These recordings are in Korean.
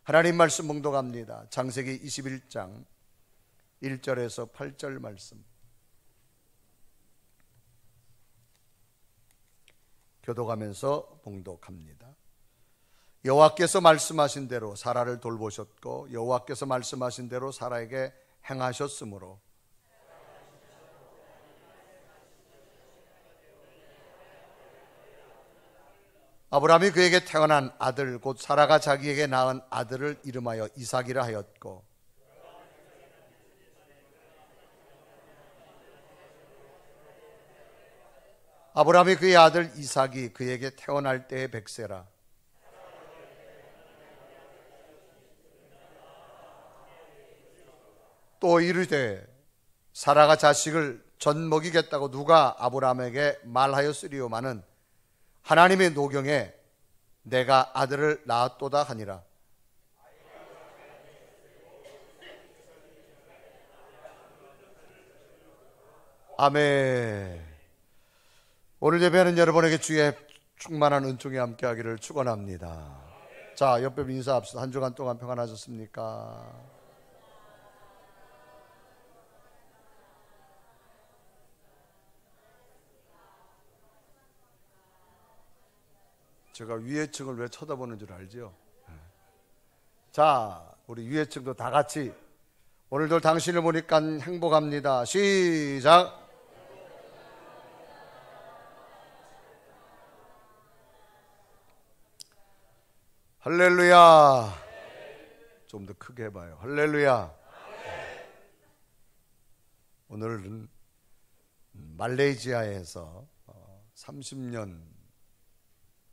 하나님 말씀 봉독합니다. 창세기 21장 1절에서 8절 말씀. 교독하면서 봉독합니다. 여호와께서 말씀하신 대로 사라를 돌보셨고 여호와께서 말씀하신 대로 사라에게 행하셨으므로 아브라함이 그에게 태어난 아들 곧 사라가 자기에게 낳은 아들을 이름하여 이삭이라 하였고 아브라함이 그의 아들 이삭이 그에게 태어날 때의 100세라. 또 이르되 사라가 자식을 전 먹이겠다고 누가 아브라함에게 말하였으리오마는 하나님의 노경에 내가 아들을 낳았도다 하니라. 아멘. 오늘 예배하는 여러분에게 주의 충만한 은총이 함께하기를 축원합니다. 자, 옆에 인사합시다. 한 주간 동안 평안하셨습니까? 제가 위에 층을 왜 쳐다보는 줄 알죠? 자, 우리 위에 층도 다 같이 오늘도 당신을 보니까 행복합니다. 시작. 할렐루야. 좀 더 크게 해봐요. 할렐루야. 오늘은 말레이시아에서 30년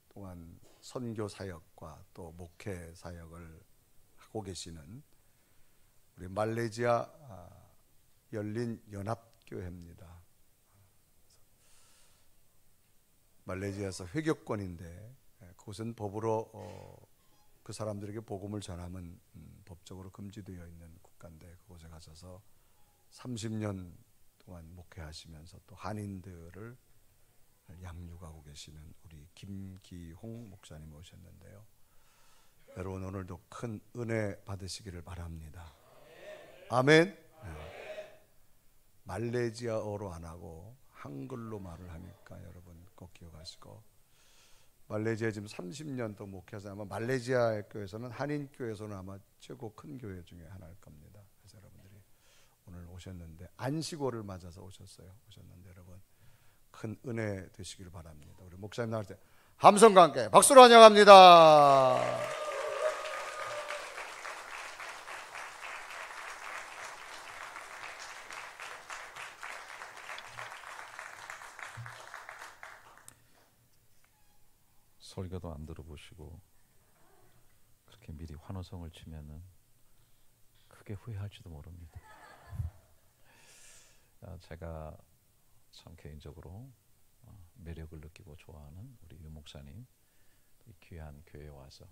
동안 선교 사역과 또 목회 사역을 하고 계시는 우리 말레이시아 열린 연합교회입니다. 말레이시아에서 회교권인데 그곳은 법으로 그 사람들에게 복음을 전하면 법적으로 금지되어 있는 국가인데 그곳에 가셔서 30년 동안 목회하시면서 또 한인들을 양육하고 계시는 우리 김기홍 목사님 오셨는데요. 여러분 오늘도 큰 은혜 받으시기를 바랍니다. 아멘. 네. 말레이시아어로 안 하고 한글로 말을 하니까 여러분 꼭 기억하시고 말레이시아에 지금 30년 더 목회해서 아마 말레이시아 교회에서는 한인 교회에서는 아마 최고 큰 교회 중에 하나일 겁니다. 그래서 여러분들이 오늘 오셨는데 안식월을 맞아서 오셨는데 여러분 큰 은혜 되시기를 바랍니다. 우리 목사님 나올 때 함성과 함께 박수로 환영합니다. 설교도 안 들어보시고 그렇게 미리 환호성을 치면은 크게 후회할지도 모릅니다. 제가 참 개인적으로 매력을 느끼고 좋아하는 우리 유 목사님 이 귀한 교회에 와서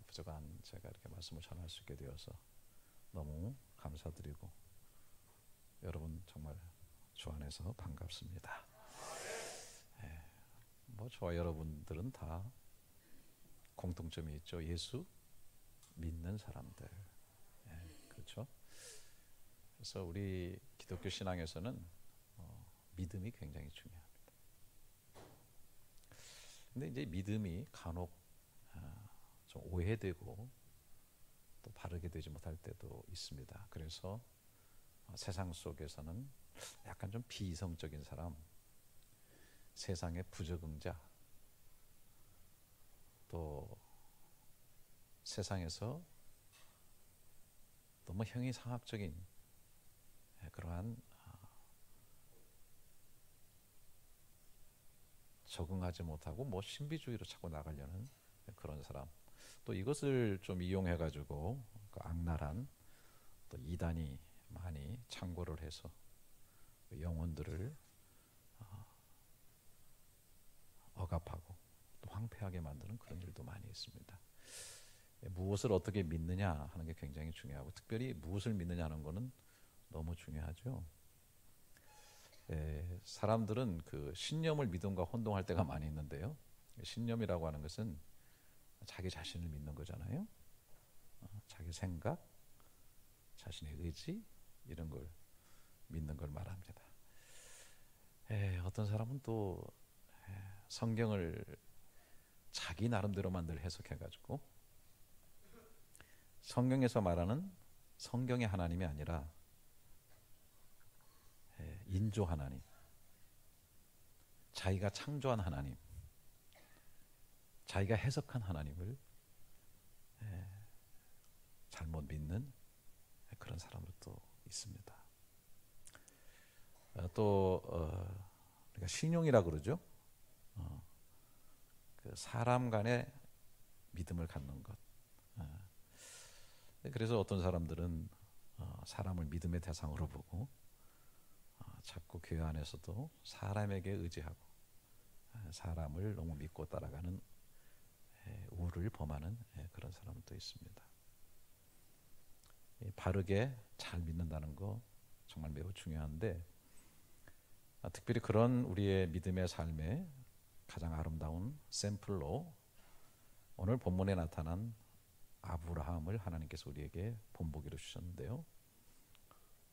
부족한 제가 이렇게 말씀을 전할 수 있게 되어서 너무 감사드리고 여러분 정말 주 안에서 반갑습니다. 뭐 저와 여러분들은 다 공통점이 있죠. 예수 믿는 사람들. 그렇죠? 그래서 우리 기독교 신앙에서는 믿음이 굉장히 중요합니다. 근데 이제 믿음이 간혹 좀 오해되고 또 바르게 되지 못할 때도 있습니다. 그래서 세상 속에서는 약간 좀 비이성적인 사람, 세상의 부적응자, 또 세상에서 너무 형이상학적인 그러한 적응하지 못하고 뭐 신비주의로 자꾸 나가려는 그런 사람, 또 이것을 좀 이용해 가지고 그 악랄한 또 이단이 많이 창고를 해서 영혼들을 억압하고 또 황폐하게 만드는 그런 일도 많이 있습니다. 무엇을 어떻게 믿느냐 하는 게 굉장히 중요하고 특별히 무엇을 믿느냐 하는 거는 너무 중요하죠. 사람들은 그 신념을 믿음과 혼동할 때가 많이 있는데요. 신념이라고 하는 것은 자기 자신을 믿는 거잖아요. 자기 생각, 자신의 의지 이런 걸 믿는 걸 말합니다. 어떤 사람은 또 성경을 자기 나름대로만 늘 해석해가지고 성경에서 말하는 성경의 하나님이 아니라 인조 하나님, 자기가 창조한 하나님, 자기가 해석한 하나님을 잘못 믿는 그런 사람도 또 있습니다. 또 우리가 신용이라 그러죠. 그 사람 간의 믿음을 갖는 것. 그래서 어떤 사람들은 사람을 믿음의 대상으로 보고 자꾸 교회 안에서도 사람에게 의지하고 사람을 너무 믿고 따라가는 우를 범하는 그런 사람도 있습니다. 바르게 잘 믿는다는 거 정말 매우 중요한데, 특별히 그런 우리의 믿음의 삶의 가장 아름다운 샘플로 오늘 본문에 나타난 아브라함을 하나님께서 우리에게 본보기로 주셨는데요.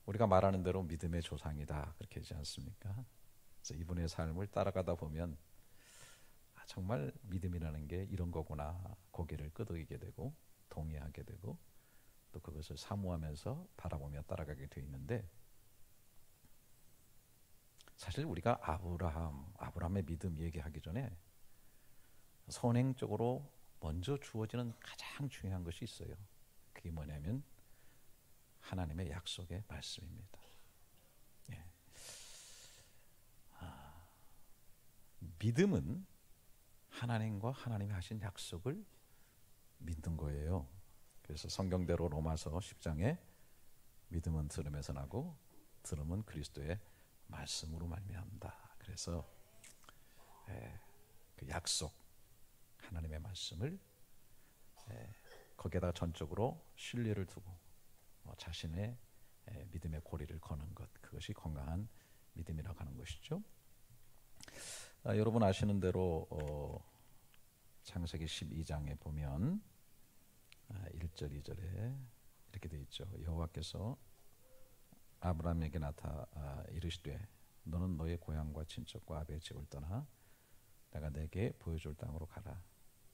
우리가 말하는 대로 믿음의 조상이다 그렇게 하지 않습니까? 그래서 이분의 삶을 따라가다 보면 정말 믿음이라는 게 이런 거구나 고개를 끄덕이게 되고 동의하게 되고 또 그것을 사모하면서 바라보며 따라가게 되어 있는데, 사실 우리가 아브라함의 믿음 얘기하기 전에 선행적으로 먼저 주어지는 가장 중요한 것이 있어요. 그게 뭐냐면 하나님의 약속의 말씀입니다. 믿음은 하나님과 하나님이 하신 약속을 믿는 거예요. 그래서 성경대로 로마서 10장에 믿음은 들음에서 나고 들음은 그리스도의 말씀으로 말미암다. 그래서 그 약속 하나님의 말씀을 거기에다가 전적으로 신뢰를 두고 자신의 믿음의 고리를 거는 것, 그것이 건강한 믿음이라고 하는 것이죠. 여러분 아시는 대로 창세기 12장에 보면 1절 2절에 이렇게 되어 있죠. 여호와께서 아브라함에게 이르시되 너는 너의 고향과 친척과 아비의 집을 떠나 내가 내게 보여줄 땅으로 가라.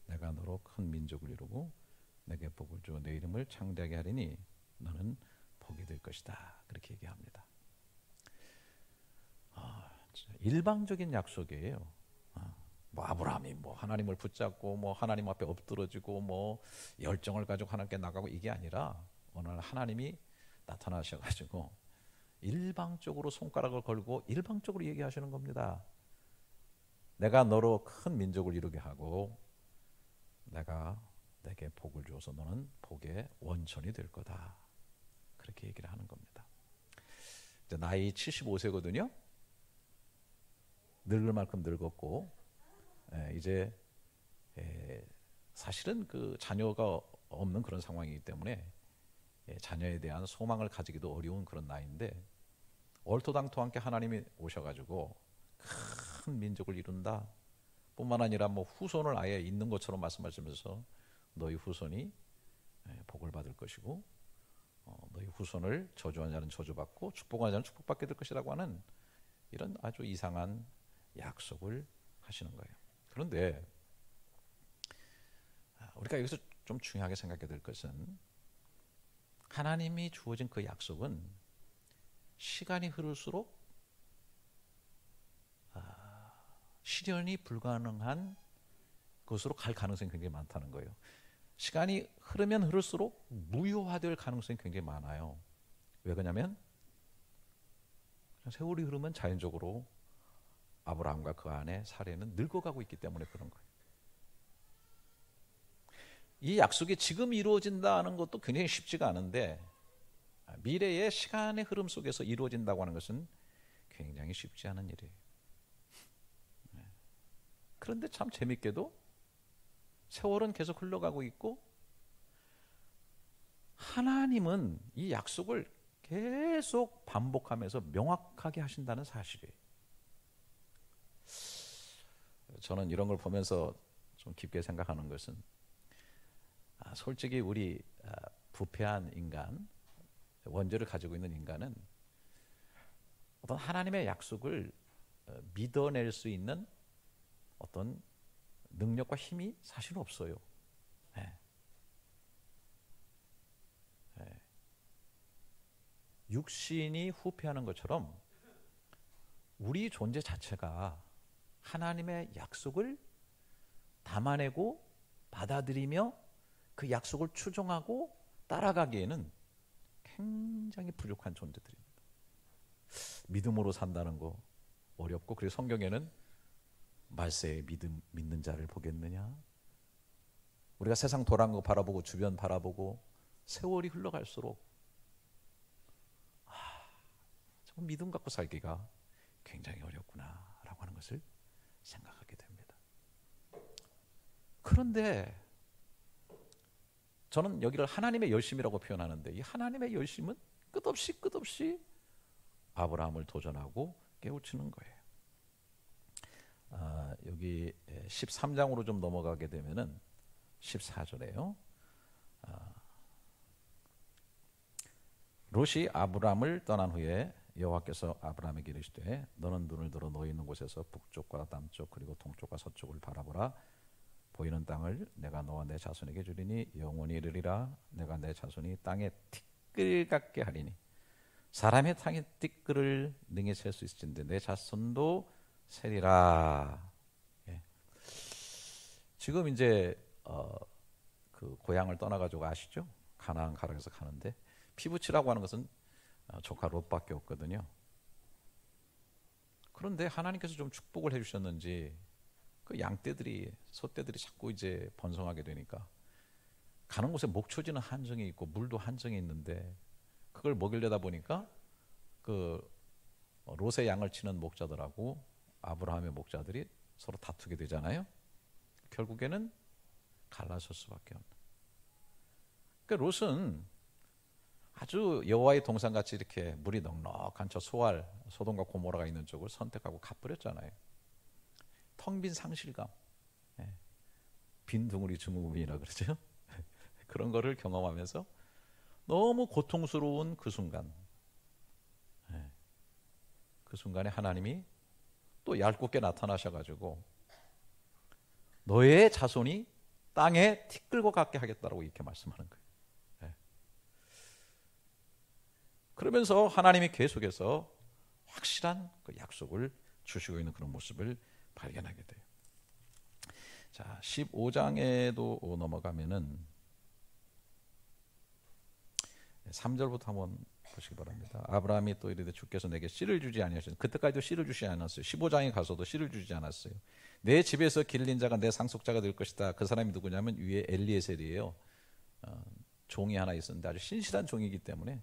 내가 너로 큰 민족을 이루고 내게 복을 주어 내 이름을 창대하게 하리니 너는 복이 될 것이다. 그렇게 얘기합니다. 일방적인 약속이에요. 뭐 아브라함이 뭐 하나님을 붙잡고 뭐 하나님 앞에 엎드러지고 뭐 열정을 가지고 하나님께 나가고 이게 아니라 오늘 하나님이 나타나셔가지고 일방적으로 손가락을 걸고 일방적으로 얘기하시는 겁니다. 내가 너로 큰 민족을 이루게 하고 내가 내게 복을 주어서 너는 복의 원천이 될 거다. 그렇게 얘기를 하는 겁니다. 이제 나이 75세거든요. 늙을 만큼 늙었고 이제 사실은 그 자녀가 없는 그런 상황이기 때문에 자녀에 대한 소망을 가지기도 어려운 그런 나이인데 얼토당토하게 하나님이 오셔가지고 큰 민족을 이룬다 뿐만 아니라 뭐 후손을 아예 있는 것처럼 말씀하시면서 너희 후손이 복을 받을 것이고 너희 후손을 저주하는 자는 저주받고 축복하는 자는 축복받게 될 것이라고 하는 이런 아주 이상한 약속을 하시는 거예요. 그런데 우리가 여기서 좀 중요하게 생각해야 될 것은 하나님이 주어진 그 약속은 시간이 흐를수록 실현이 불가능한 것으로 갈 가능성이 굉장히 많다는 거예요. 시간이 흐르면 흐를수록 무효화될 가능성이 굉장히 많아요. 왜 그러냐면 세월이 흐르면 자연적으로 아브라함과 그 아내 사례는 늙어가고 있기 때문에 그런 거예요. 이 약속이 지금 이루어진다는 것도 굉장히 쉽지가 않은데 미래의 시간의 흐름 속에서 이루어진다고 하는 것은 굉장히 쉽지 않은 일이에요. 그런데 참 재밌게도 세월은 계속 흘러가고 있고 하나님은 이 약속을 계속 반복하면서 명확하게 하신다는 사실이에요. 저는 이런 걸 보면서 좀 깊게 생각하는 것은 솔직히 우리 부패한 인간, 원죄를 가지고 있는 인간은 어떤 하나님의 약속을 믿어낼 수 있는 어떤 능력과 힘이 사실 없어요. 네. 네. 육신이 후패하는 것처럼 우리 존재 자체가 하나님의 약속을 담아내고 받아들이며 그 약속을 추종하고 따라가기에는 굉장히 부족한 존재들입니다. 믿음으로 산다는 거 어렵고, 그리고 성경에는 말세에 믿는 자를 보겠느냐, 우리가 세상 돌아간 거 바라보고 주변 바라보고 세월이 흘러갈수록 정말 믿음 갖고 살기가 굉장히 어렵구나라고 하는 것을 생각하게 됩니다. 그런데 저는 여기를 하나님의 열심이라고 표현하는데, 이 하나님의 열심은 끝없이 아브라함을 도전하고 깨우치는 거예요. 여기 13장으로 좀 넘어가게 되면은 14절에요. 롯이 아브라함을 떠난 후에 여호와께서 아브라함에게 이르시되 너는 눈을 들어 너희 있는 곳에서 북쪽과 남쪽 그리고 동쪽과 서쪽을 바라보라. 보이는 땅을 내가 너와 내 자손에게 주리니 영원히 이르리라. 내가 내 자손이 땅에 티끌 같게 하리니 사람의 땅에 티끌을 능히 셀 수 있을진데 내 자손도 세리라. 예. 지금 이제 그 고향을 떠나가지고 아시죠? 가나안 가락에서 가는데 피부치라고 하는 것은 조카 롯밖에 없거든요. 그런데 하나님께서 좀 축복을 해주셨는지 그 양떼들이, 소떼들이 자꾸 이제 번성하게 되니까 가는 곳에 목초지는 한정이 있고 물도 한정이 있는데 그걸 먹이려다 보니까 그 롯의 양을 치는 목자들하고 아브라함의 목자들이 서로 다투게 되잖아요. 결국에는 갈라설 수밖에 없는. 그러니까 롯은 아주 여호와의 동산같이 이렇게 물이 넉넉한 저 소돔과 고모라가 있는 쪽을 선택하고 가버렸잖아요. 텅 빈 상실감, 빈 둥우리 증후군이라 그러죠. 그런 거를 경험하면서 너무 고통스러운 그 순간, 그 순간에 하나님이 또 얄궂게 나타나셔가지고 너의 자손이 땅에 티끌과 같게 하겠다라고 이렇게 말씀하는 거예요. 그러면서 하나님이 계속해서 확실한 그 약속을 주시고 있는 그런 모습을 발견하게 돼요. 자, 15장에도 넘어가면은 3절부터 한번 보시기 바랍니다. 아브라함이 또 이르되 주께서 내게 씨를 주지 아니하셨으니, 그때까지도 씨를 주시지 않았어요. 15장에 가서도 씨를 주지 않았어요. 내 집에서 길린 자가 내 상속자가 될 것이다. 그 사람이 누구냐면 위에 엘리에셀이에요. 종이 하나 있었는데 아주 신실한 종이기 때문에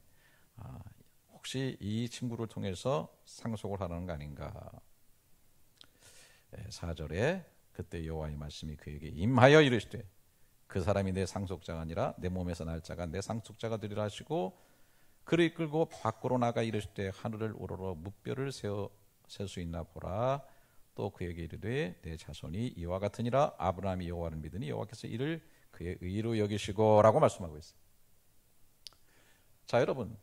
혹시 이 친구를 통해서 상속을 하라는 거 아닌가. 4절에 그때 여호와의 말씀이 그에게 임하여 이르시되 그 사람이 내 상속자가 아니라 내 몸에서 날 자가 내 상속자가 되리라 하시고 그를 이끌고 밖으로 나가 이르시되 하늘을 우러러 뭇별을 셀 수 있나 보라. 또 그에게 이르되 내 자손이 이와 같으니라. 아브라함이 여호와를 믿으니 여호와께서 이를 그의 의로 여기시고 라고 말씀하고 있어요. 자, 여러분,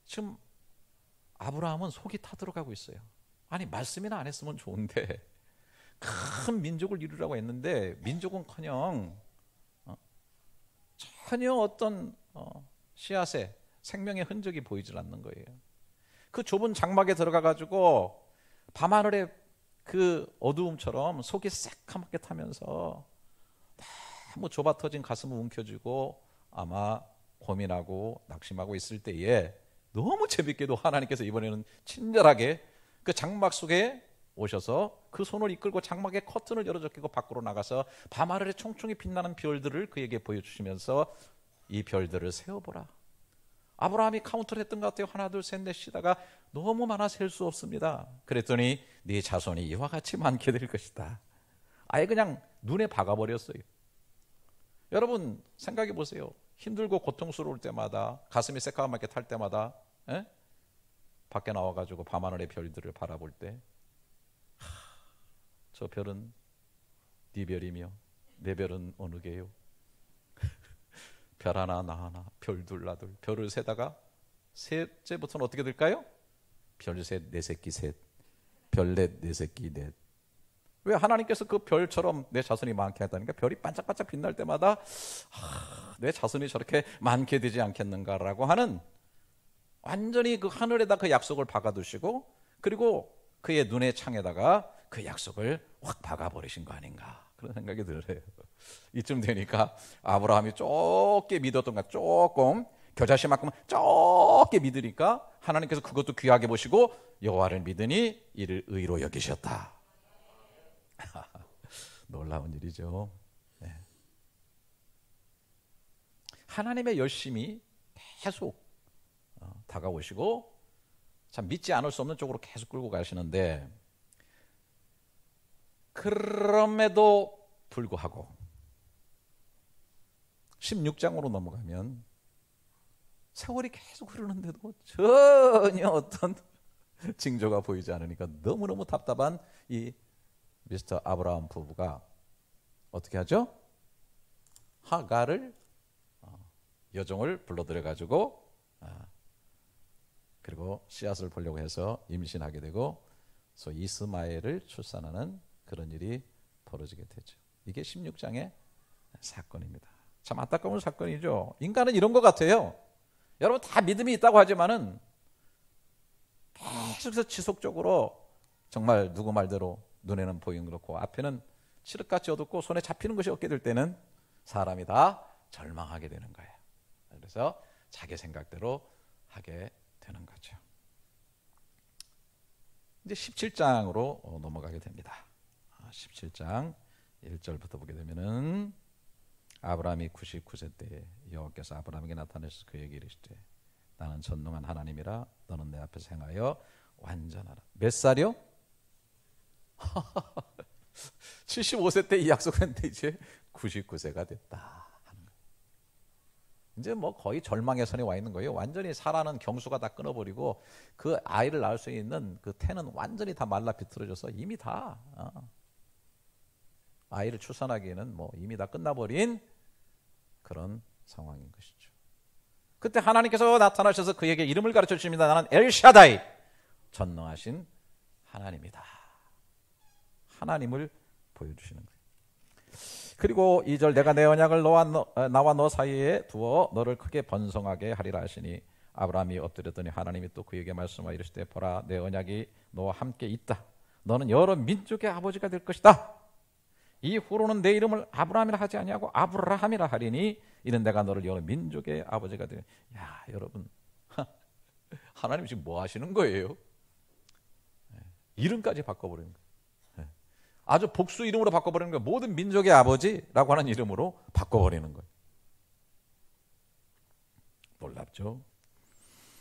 지금 아브라함은 속이 타들어가고 있어요. 아니, 말씀이나 안 했으면 좋은데 큰 민족을 이루라고 했는데 민족은커녕 전혀 어떤 씨앗에 생명의 흔적이 보이질 않는 거예요. 그 좁은 장막에 들어가가지고 밤하늘의 그 어두움처럼 속이 새카맣게 타면서 너무 좁아터진 가슴을 움켜쥐고 아마 고민하고 낙심하고 있을 때에 너무 재밌게도 하나님께서 이번에는 친절하게 그 장막 속에 오셔서 그 손을 이끌고 장막의 커튼을 열어젖히고 밖으로 나가서 밤하늘에 총총히 빛나는 별들을 그에게 보여주시면서 이 별들을 세어보라. 아브라함이 카운트를 했던 것 같아요. 하나 둘 셋 넷 쉬다가 너무 많아 셀 수 없습니다. 그랬더니 네 자손이 이와 같이 많게 될 것이다. 아예 그냥 눈에 박아버렸어요. 여러분 생각해 보세요. 힘들고 고통스러울 때마다 가슴이 새까맣게 탈 때마다 밖에 나와가지고 밤하늘의 별들을 바라볼 때 저 별은 네 별이며 내 별은 어느 개요? 별 하나 나 하나, 별 둘 나 둘, 별을 세다가 셋째부터는 어떻게 될까요? 별 셋 네 새끼 셋, 별 넷 네 새끼 넷. 왜? 하나님께서 그 별처럼 내 자손이 많게 하다니까. 별이 반짝반짝 빛날 때마다 내 자손이 저렇게 많게 되지 않겠는가라고 하는, 완전히 그 하늘에다 그 약속을 박아두시고, 그리고 그의 눈의 창에다가 그 약속을 확 박아버리신 거 아닌가, 그런 생각이 들어요. 이쯤 되니까 아브라함이 좁게 믿었던 것, 조금 겨자씨만큼 좁게 믿으니까 하나님께서 그것도 귀하게 보시고 여호와를 믿으니 이를 의로 여기셨다. 놀라운 일이죠. 네. 하나님의 열심이 계속 다가오시고 참 믿지 않을 수 없는 쪽으로 계속 끌고 가시는데, 그럼에도 불구하고 16장으로 넘어가면 세월이 계속 흐르는데도 전혀 어떤 징조가 보이지 않으니까 너무너무 답답한 이 미스터 아브라함 부부가 어떻게 하죠? 하갈을, 여종을 불러들여 가지고 그리고 씨앗을 보려고 해서 임신하게 되고 소위 이스마엘을 출산하는 그런 일이 벌어지게 되죠. 이게 16장의 사건입니다. 참 안타까운 사건이죠. 인간은 이런 것 같아요. 여러분 다 믿음이 있다고 하지만은 계속해서 지속적으로 정말 누구 말대로 눈에는 보이는 그렇고 앞에는 칠흑같이 어둡고 손에 잡히는 것이 없게 될 때는 사람이 다 절망하게 되는 거예요. 그래서 자기 생각대로 하게 되는 거죠. 이제 17장으로 넘어가게 됩니다. 17장 1절부터 보게 되면은 아브라함이 99세 때 여호와께서 아브라함에게 나타내셔서 그에게 이르시되 나는 전능한 하나님이라 너는 내 앞에서 행하여 완전하라. 몇 살이요? 75세 때 이 약속을 했는데 이제 99세가 됐다 하는 거예요. 이제 뭐 거의 절망의 선에 와 있는 거예요. 완전히 사라는 경수가 다 끊어버리고 그 아이를 낳을 수 있는 그 태는 완전히 다 말라 비틀어져서 이미 다 아이를 출산하기에는 뭐 이미 다 끝나버린 그런 상황인 것이죠. 그때 하나님께서 나타나셔서 그에게 이름을 가르쳐 주십니다. 나는 엘샤다이, 전능하신 하나님이다. 하나님을 보여주시는 거예요. 그리고 2절 내가 내 언약을 나와 너 사이에 두어 너를 크게 번성하게 하리라 하시니 아브라함이 엎드렸더니 하나님이 또 그에게 말씀하여 이르시되 보라 내 언약이 너와 함께 있다. 너는 여러 민족의 아버지가 될 것이다. 이후로는 내 이름을 아브라함이라 하지 아니하고 아브라함이라 하리니 이는 내가 너를 여러 민족의 아버지가 되리. 야 여러분 하나님 지금 뭐 하시는 거예요? 이름까지 바꿔버리는 거예요. 아주 복수 이름으로 바꿔버리는 거예요. 모든 민족의 아버지라고 하는 이름으로 바꿔버리는 거예요. 놀랍죠?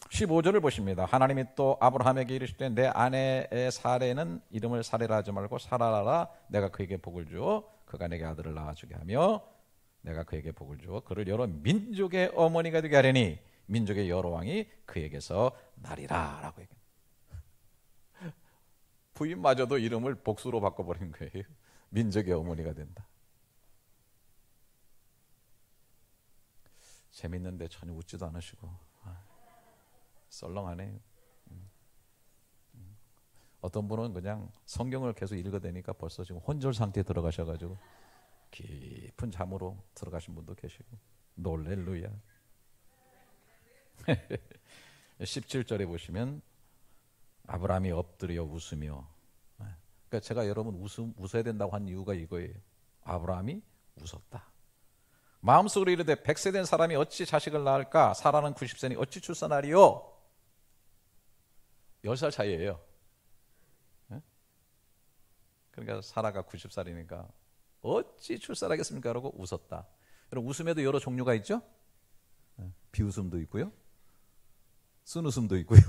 15절을 보십니다. 하나님이 또 아브라함에게 이르시되 내 아내의 사레는 이름을 사레라 하지 말고 사라라. 내가 그에게 복을 주어 그가 내게 아들을 낳아주게 하며 내가 그에게 복을 주어 그를 여러 민족의 어머니가 되게 하려니 민족의 여러 왕이 그에게서 나리라 라고 얘기합니다. 부인마저도 이름을 복수로 바꿔버린 거예요. 민족의 어머니가 된다. 재밌는데 전혀 웃지도 않으시고 썰렁하네요. 어떤 분은 그냥 성경을 계속 읽어대니까 벌써 지금 혼절 상태에 들어가셔가지고 깊은 잠으로 들어가신 분도 계시고 놀렐루야. 17절에 보시면 아브라함이 엎드려 웃으며, 그러니까 제가 여러분 웃어야 된다고 한 이유가 이거예요. 아브라함이 웃었다. 마음속으로 이르되 100세 된 사람이 어찌 자식을 낳을까? 사라는 90세니 어찌 출산하리요? 10살 차이예요. 그러니까 사라가 90살이니까 어찌 출산하겠습니까? 라고 웃었다. 여러분 웃음에도 여러 종류가 있죠? 비웃음도 있고요, 쓴웃음도 있고요,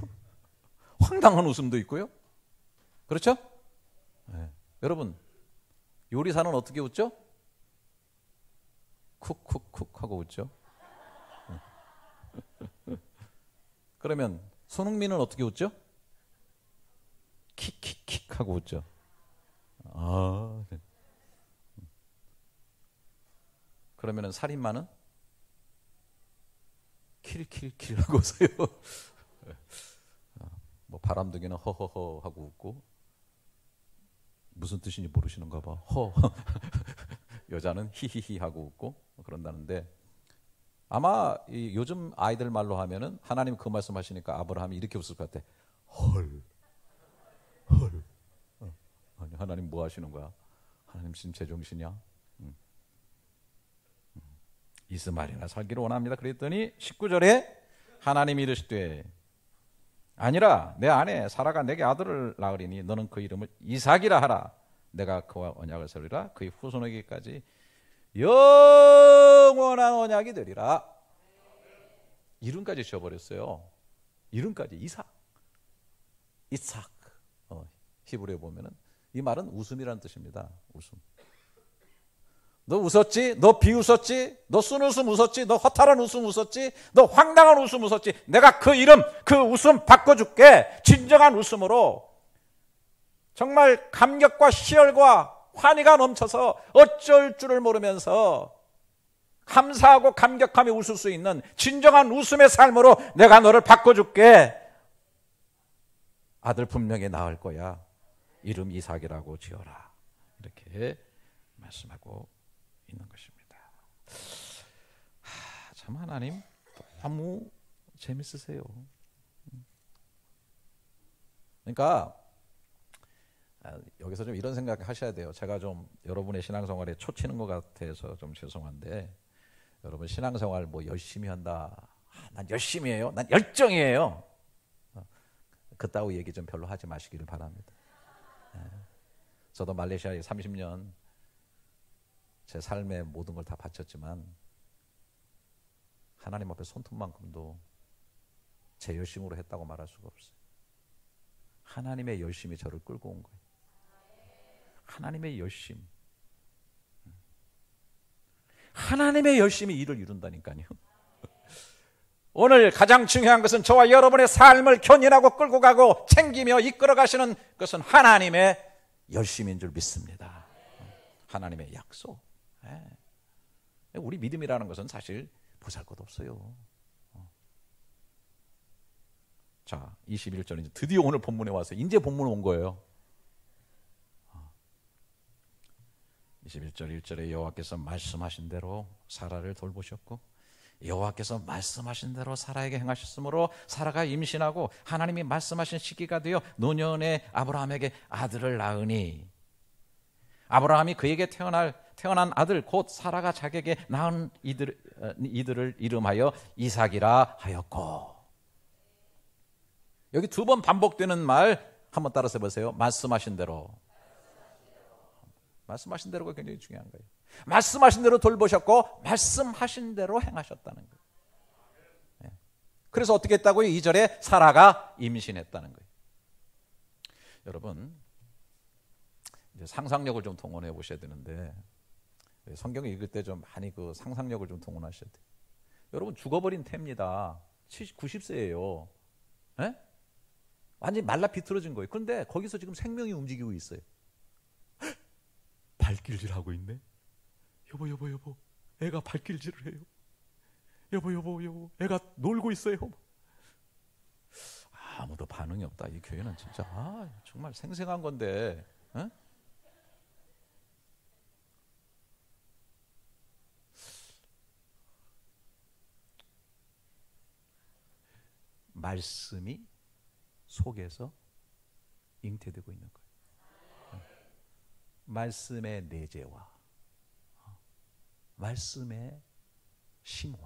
황당한 웃음도 있고요. 그렇죠? 여러분 요리사는 어떻게 웃죠? 쿡쿡쿡 하고 웃죠. 그러면 손흥민은 어떻게 웃죠? 킥킥킥 하고 웃죠. 네. 그러면은 살인마는 킬킬킬 하고 웃어요. 뭐 바람둥이는 허허허 하고 웃고, 무슨 뜻인지 모르시는가 봐. 허. 여자는 히히히 하고 웃고 그런다는데, 아마 요즘 아이들 말로 하면은 하나님 그 말씀하시니까 아브라함이 이렇게 웃을 것 같아. 헐. 아니, 하나님 뭐 하시는 거야? 하나님 지금 제정신이야? 이스마엘이나 살기를 원합니다. 그랬더니 19절에 하나님이 이르시되 아니라 내 아내 사라가 내게 아들을 낳으리니 너는 그 이름을 이삭이라 하라. 내가 그와 언약을 세우리라. 그의 후손에게까지 영원한 언약이 되리라. 이름까지 지어버렸어요. 이름까지 이삭. 히브리에 보면은 이 말은 웃음이라는 뜻입니다. 웃음. 너 웃었지? 너 비웃었지? 너 쓴웃음 웃었지? 너 허탈한 웃음 웃었지? 너 황당한 웃음 웃었지? 내가 그 이름, 그 웃음 바꿔줄게. 진정한 웃음으로 정말 감격과 희열과 환희가 넘쳐서 어쩔 줄을 모르면서 감사하고 감격하며 웃을 수 있는 진정한 웃음의 삶으로 내가 너를 바꿔줄게. 아들 분명히 낳을 거야. 이름 이삭이라고 지어라. 이렇게 말씀하고 있는 것입니다. 참 하나님 너무 재밌으세요. 그러니까 여기서 좀 이런 생각 하셔야 돼요. 제가 좀 여러분의 신앙생활에 초치는 것 같아서 좀 죄송한데, 여러분 신앙생활 뭐 열심히 한다, 난 열심히 해요, 난 열정이에요, 그따위 얘기 좀 별로 하지 마시기를 바랍니다. 저도 말레이시아에 30년 제 삶의 모든 걸 다 바쳤지만 하나님 앞에 손톱만큼도 제 열심으로 했다고 말할 수가 없어요. 하나님의 열심이 저를 끌고 온 거예요. 하나님의 열심. 하나님의 열심이 일을 이룬다니까요. 오늘 가장 중요한 것은 저와 여러분의 삶을 견인하고 끌고 가고 챙기며 이끌어 가시는 것은 하나님의 열심인 줄 믿습니다. 하나님의 약속. 우리 믿음이라는 것은 사실 보잘것없어요. 자, 21절 이제 드디어 오늘 본문에 와서 이제 본문 온 거예요. 21절 1절에 여호와께서 말씀하신 대로 사라를 돌보셨고 여호와께서 말씀하신 대로 사라에게 행하셨으므로 사라가 임신하고 하나님이 말씀하신 시기가 되어 노년에 아브라함에게 아들을 낳으니 아브라함이 그에게 태어난 아들 곧 사라가 자기에게 낳은 이들을 이름하여 이삭이라 하였고. 여기 두 번 반복되는 말 한번 따라서 해보세요. 말씀하신 대로. 말씀하신 대로가 굉장히 중요한 거예요. 말씀하신 대로 돌보셨고 말씀하신 대로 행하셨다는 거예요. 그래서 어떻게 했다고요? 2절에 사라가 임신했다는 거예요. 여러분 이제 상상력을 좀 동원해 보셔야 되는데, 성경 읽을 때 좀 많이 그 상상력을 좀 동원하셔야 돼요. 여러분 죽어버린 태입니다. 90세예요. 완전히 말라 비틀어진 거예요. 그런데 거기서 지금 생명이 움직이고 있어요. 발길질하고 있네. 여보 애가 발길질을 해요. 여보 애가 놀고 있어요. 아무도 반응이 없다. 이 교회는 진짜 정말 생생한 건데. 말씀이 속에서 잉태되고 있는 거예요. 말씀의 내재와 말씀의 심화,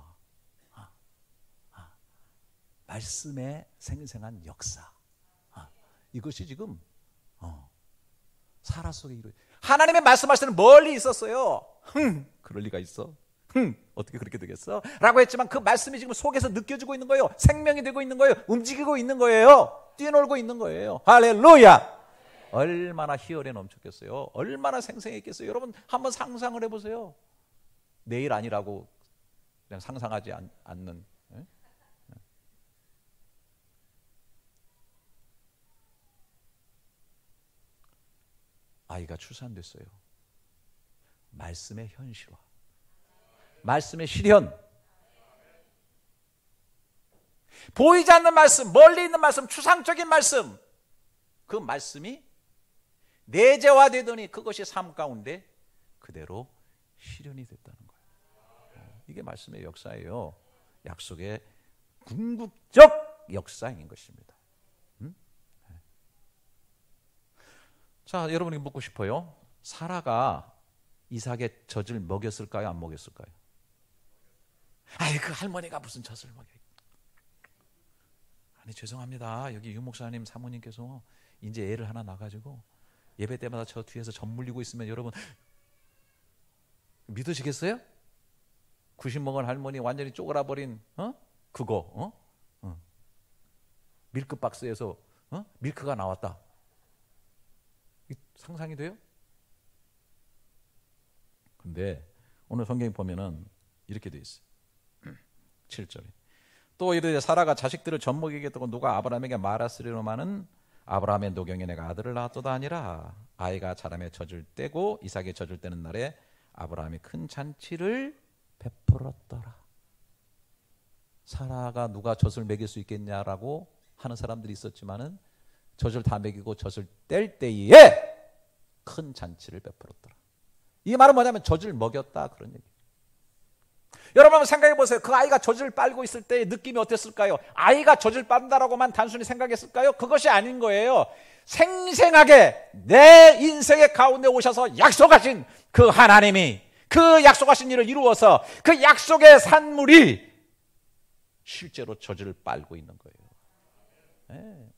말씀의 생생한 역사, 이것이 지금 사라 속에 이루어져. 하나님의 말씀하실 때는 멀리 있었어요. 그럴 리가 있어? 어떻게 그렇게 되겠어? 라고 했지만 그 말씀이 지금 속에서 느껴지고 있는 거예요. 생명이 되고 있는 거예요. 움직이고 있는 거예요. 뛰놀고 있는 거예요. 할렐루야! 얼마나 희열에 넘쳤겠어요. 얼마나 생생했겠어요. 여러분 한번 상상을 해보세요. 내일 아니라고 그냥 상상하지 않는. 아이가 출산됐어요. 말씀의 현실화, 말씀의 실현. 보이지 않는 말씀, 멀리 있는 말씀, 추상적인 말씀, 그 말씀이 내재화되더니 그것이 삶 가운데 그대로 실현이 됐다는 거예요. 이게 말씀의 역사예요. 약속의 궁극적 역사인 것입니다. 자, 여러분이 묻고 싶어요. 사라가 이삭의 젖을 먹였을까요? 안 먹였을까요? 아이, 그 할머니가 무슨 젖을 먹여요? 아니, 죄송합니다. 여기 유 목사님 사모님께서 이제 애를 하나 낳아가지고 예배 때마다 저 뒤에서 젖 물리고 있으면 여러분 믿으시겠어요? 90 먹은 할머니 완전히 쪼그라버린 그거 밀크 박스에서 밀크가 나왔다. 상상이 돼요? 근데 오늘 성경에 보면은 이렇게 돼 있어요. 7절에 또 이르되 사라가 자식들을 젖 먹이겠다고 누가 아브라함에게 말하시려마는 아브라함의 노경에 내가 아들을 낳았도다 아니라 아이가 자라매 젖을 떼고 이삭의 젖을 떼는 날에 아브라함이 큰 잔치를 베풀었더라. 사라가 누가 젖을 먹일 수 있겠냐라고 하는 사람들이 있었지만은 젖을 다 먹이고 젖을 뗄 때에 큰 잔치를 베풀었더라. 이 말은 뭐냐면 젖을 먹였다 그런 얘기. 여러분 한번 생각해 보세요. 그 아이가 젖을 빨고 있을 때의 느낌이 어땠을까요? 아이가 젖을 빤다라고만 단순히 생각했을까요? 그것이 아닌 거예요. 생생하게 내 인생의 가운데 오셔서 약속하신 그 하나님이 그 약속하신 일을 이루어서 그 약속의 산물이 실제로 젖을 빨고 있는 거예요. 네.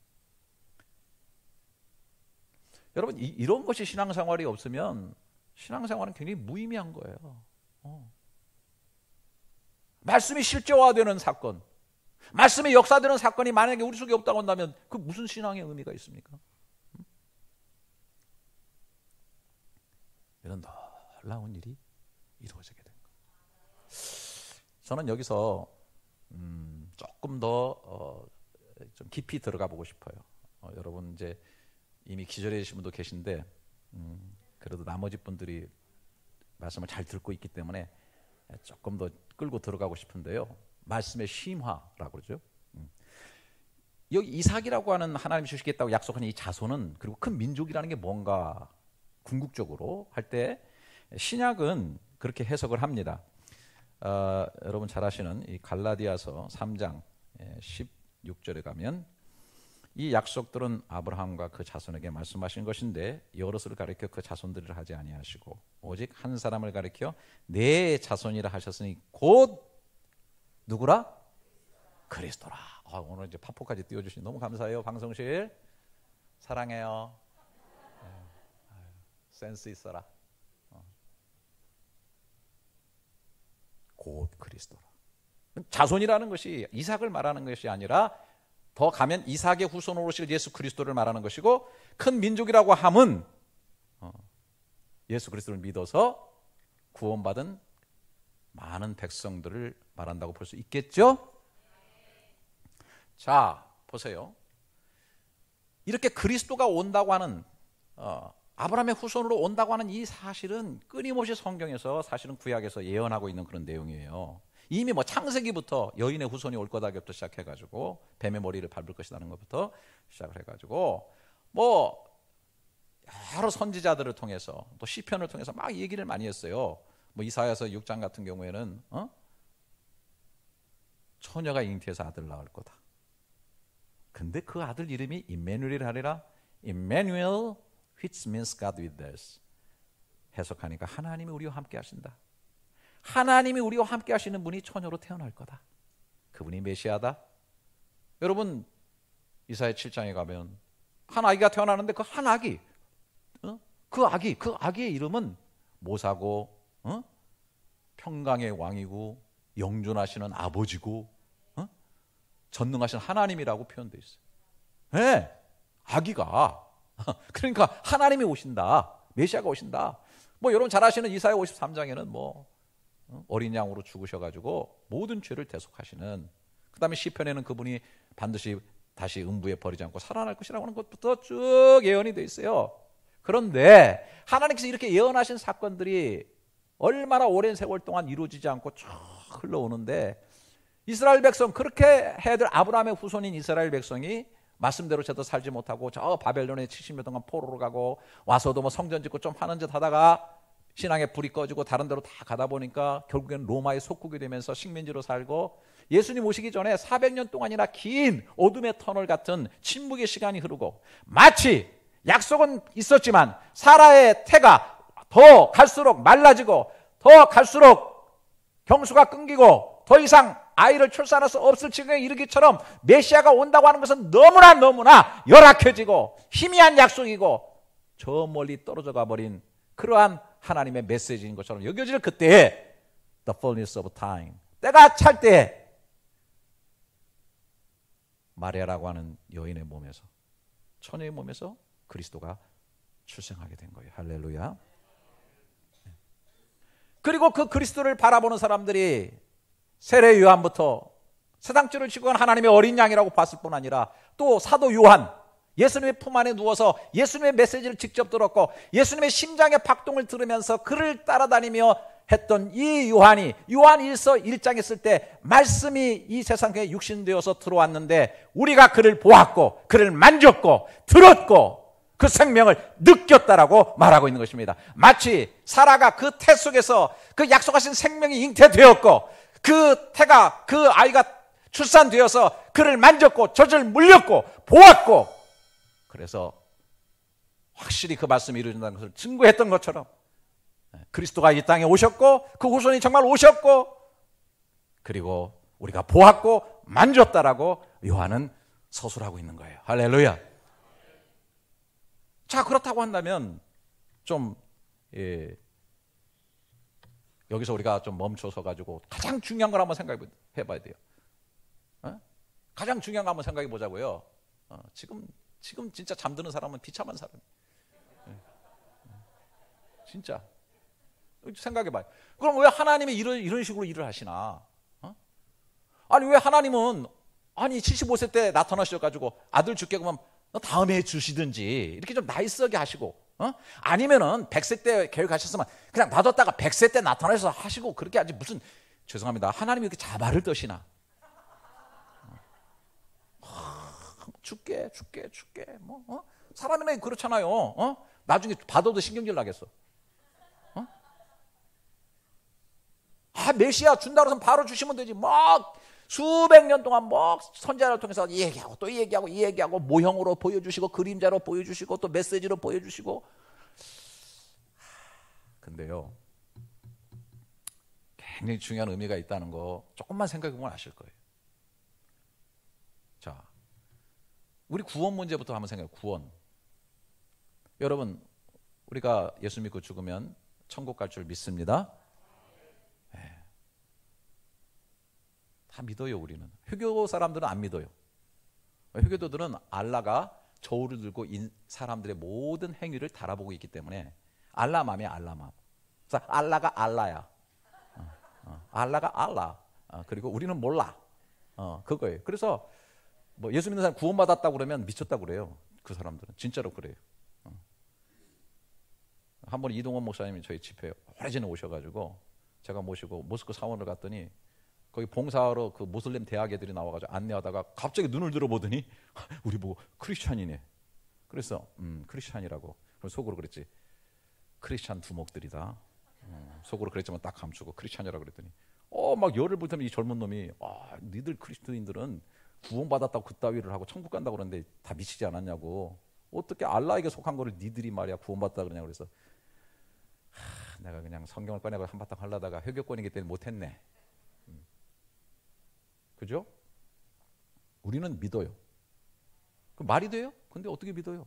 여러분 이런 것이 신앙생활이 없으면 신앙생활은 굉장히 무의미한 거예요. 말씀이 실제화되는 사건, 말씀이 역사되는 사건이 만약에 우리 속에 없다고 한다면 그 무슨 신앙의 의미가 있습니까? 이런 놀라운 일이 이루어지게 된 거예요. 저는 여기서 조금 더 좀 깊이 들어가 보고 싶어요. 여러분 이제 이미 기절해지신 분도 계신데 그래도 나머지 분들이 말씀을 잘 듣고 있기 때문에 조금 더 끌고 들어가고 싶은데요. 말씀의 심화라고 그러죠. 여기 이삭이라고 하는 하나님이 주시겠다고 약속한 이 자손은 그리고 큰 민족이라는 게 뭔가 궁극적으로 할 때 신약은 그렇게 해석을 합니다. 여러분 잘 아시는 이 갈라디아서 3장 16절에 가면 이 약속들은 아브라함과 그 자손에게 말씀하신 것인데 여럿을 가리켜 그 자손들을 하지 아니하시고 오직 한 사람을 가리켜 내 자손이라 하셨으니 곧 누구라? 그리스도라. 오늘 이제 파포까지 띄워주시니 너무 감사해요. 방송실 사랑해요. 센스 있어라. 곧 그리스도라. 자손이라는 것이 이삭을 말하는 것이 아니라 더 가면 이삭의 후손으로 오실 예수 그리스도를 말하는 것이고 큰 민족이라고 함은 예수 그리스도를 믿어서 구원받은 많은 백성들을 말한다고 볼 수 있겠죠? 자, 보세요. 이렇게 그리스도가 온다고 하는 아브라함의 후손으로 온다고 하는 이 사실은 끊임없이 성경에서 사실은 구약에서 예언하고 있는 그런 내용이에요. 이미 뭐 창세기부터 여인의 후손이 올 거다부터 시작해가지고 뱀의 머리를 밟을 것이라는 것부터 시작을 해가지고 뭐 여러 선지자들을 통해서 또 시편을 통해서 막 얘기를 많이 했어요. 뭐 이사야서 6장 같은 경우에는 처녀가 잉태해서 아들 낳을 거다. 근데 그 아들 이름이 임마누엘이라 하리라. Emmanuel, which means God with us. 해석하니까 하나님이 우리와 함께 하신다. 하나님이 우리와 함께 하시는 분이 처녀로 태어날 거다. 그분이 메시아다. 여러분 이사야 7장에 가면 한 아기가 태어나는데 그 한 아기, 그 아기의 이름은 모사고 평강의 왕이고 영존하시는 아버지고 전능하신 하나님이라고 표현되어 있어요. 네, 아기가 그러니까 하나님이 오신다. 메시아가 오신다. 뭐 여러분 잘 아시는 이사야 53장에는 뭐 어린 양으로 죽으셔가지고 모든 죄를 대속하시는, 그 다음에 시편에는 그분이 반드시 다시 음부에 버리지 않고 살아날 것이라고 하는 것부터 쭉 예언이 돼 있어요. 그런데 하나님께서 이렇게 예언하신 사건들이 얼마나 오랜 세월 동안 이루어지지 않고 쭉 흘러오는데 이스라엘 백성 그렇게 해야 될 아브라함의 후손인 이스라엘 백성이 말씀대로 제대로 살지 못하고 저 바벨론에 70년 동안 포로로 가고 와서도 뭐 성전 짓고 좀 하는 짓 하다가 신앙의 불이 꺼지고 다른 데로 다 가다 보니까 결국엔 로마의 속국이 되면서 식민지로 살고 예수님 오시기 전에 400년 동안이나 긴 어둠의 터널 같은 침묵의 시간이 흐르고 마치 약속은 있었지만 사라의 태가 더 갈수록 말라지고 더 갈수록 경수가 끊기고 더 이상 아이를 출산할 수 없을 지경에 이르기처럼 메시아가 온다고 하는 것은 너무나 열악해지고 희미한 약속이고 저 멀리 떨어져 가버린 그러한 하나님의 메시지인 것처럼 여겨질 그때에 The fullness of time, 때가 찰 때에 마리아라고 하는 여인의 몸에서, 처녀의 몸에서 그리스도가 출생하게 된 거예요. 할렐루야. 그리고 그 그리스도를 바라보는 사람들이 세례 요한부터 세상줄을 치고 하나님의 어린 양이라고 봤을 뿐 아니라 또 사도 요한, 예수님의 품 안에 누워서 예수님의 메시지를 직접 들었고 예수님의 심장의 박동을 들으면서 그를 따라다니며 했던 이 요한이 요한 1서 1장 했을 때 말씀이 이 세상에 육신되어서 들어왔는데 우리가 그를 보았고 그를 만졌고 들었고 그 생명을 느꼈다라고 말하고 있는 것입니다. 마치 사라가 그 태 속에서 그 약속하신 생명이 잉태되었고 그 태가 그 아이가 출산되어서 그를 만졌고 젖을 물렸고 보았고 그래서 확실히 그 말씀이 이루어진다는 것을 증거했던 것처럼 그리스도가 이 땅에 오셨고 그 후손이 정말 오셨고 그리고 우리가 보았고 만졌다라고 요한은 서술하고 있는 거예요. 할렐루야. 자, 그렇다고 한다면 좀 여기서 우리가 좀 멈춰서 가지고 가장 중요한 걸 한번 생각해 봐야 돼요. 가장 중요한 거 한번 생각해 보자고요. 지금 진짜 잠드는 사람은 비참한 사람이에요. 진짜 생각해 봐요. 그럼 왜 하나님이 이런 식으로 일을 하시나? 아니 왜 하나님은 75세 때 나타나셔가지고 아들 줄게 그러면 다음에 주시든지 이렇게 좀 나이스하게 하시고 아니면은 100세 때 계획하셨으면 그냥 놔뒀다가 100세 때 나타나셔서 하시고 그렇게 하지 무슨 죄송합니다. 하나님이 이렇게 자발을 떠시나? 줄게 뭐 사람이나 그렇잖아요. 나중에 받아도 신경질 나겠어. 메시아 준다 그러면 바로 주시면 되지. 막 수백 년 동안 뭐 선지자를 통해서 이 얘기하고 또 이 얘기하고 모형으로 보여주시고 그림자로 보여주시고 또 메시지로 보여주시고. 근데요, 굉장히 중요한 의미가 있다는 거 조금만 생각해 보면 아실 거예요. 자, 우리 구원 문제부터 한번 생각해요. 구원. 여러분, 우리가 예수 믿고 죽으면 천국 갈 줄 믿습니다. 네. 다 믿어요. 우리는. 회교 사람들은 안 믿어요. 회교도들은 알라가 저울을 들고 사람들의 모든 행위를 달아보고 있기 때문에 알라맘이야. 알라맘. 그래서 알라가 알라야. 알라가 알라. 그리고 우리는 몰라. 그거예요. 그래서 뭐 예수 믿는 사람 구원받았다고 그러면 미쳤다고 그래요. 그 사람들은 진짜로 그래요. 한 번 이동원 목사님이 저희 집회에 오래전에 오셔가지고 제가 모시고 모스크 사원을 갔더니 거기 봉사하러 그 모슬렘 대학 애들이 나와가지고 안내하다가 갑자기 눈을 들어보더니 우리 보고 크리스찬이네. 그래서 크리스찬이라고. 그럼 속으로 그랬지. 크리스찬 두목들이다. 속으로 그랬지만 딱 감추고 크리스찬이라고 그랬더니 막 열을 불더니 이 젊은 놈이 니들 크리스도인들은 구원받았다고 그따위를 하고 천국 간다고 그러는데 다 미치지 않았냐고. 어떻게 알라에게 속한 거를 니들이 말이야 구원받았다 그러냐고. 그래서 내가 그냥 성경을 꺼내고 한바탕 하려다가 회교권이기 때문에 못했네. 그죠? 우리는 믿어요. 그 말이 돼요? 근데 어떻게 믿어요?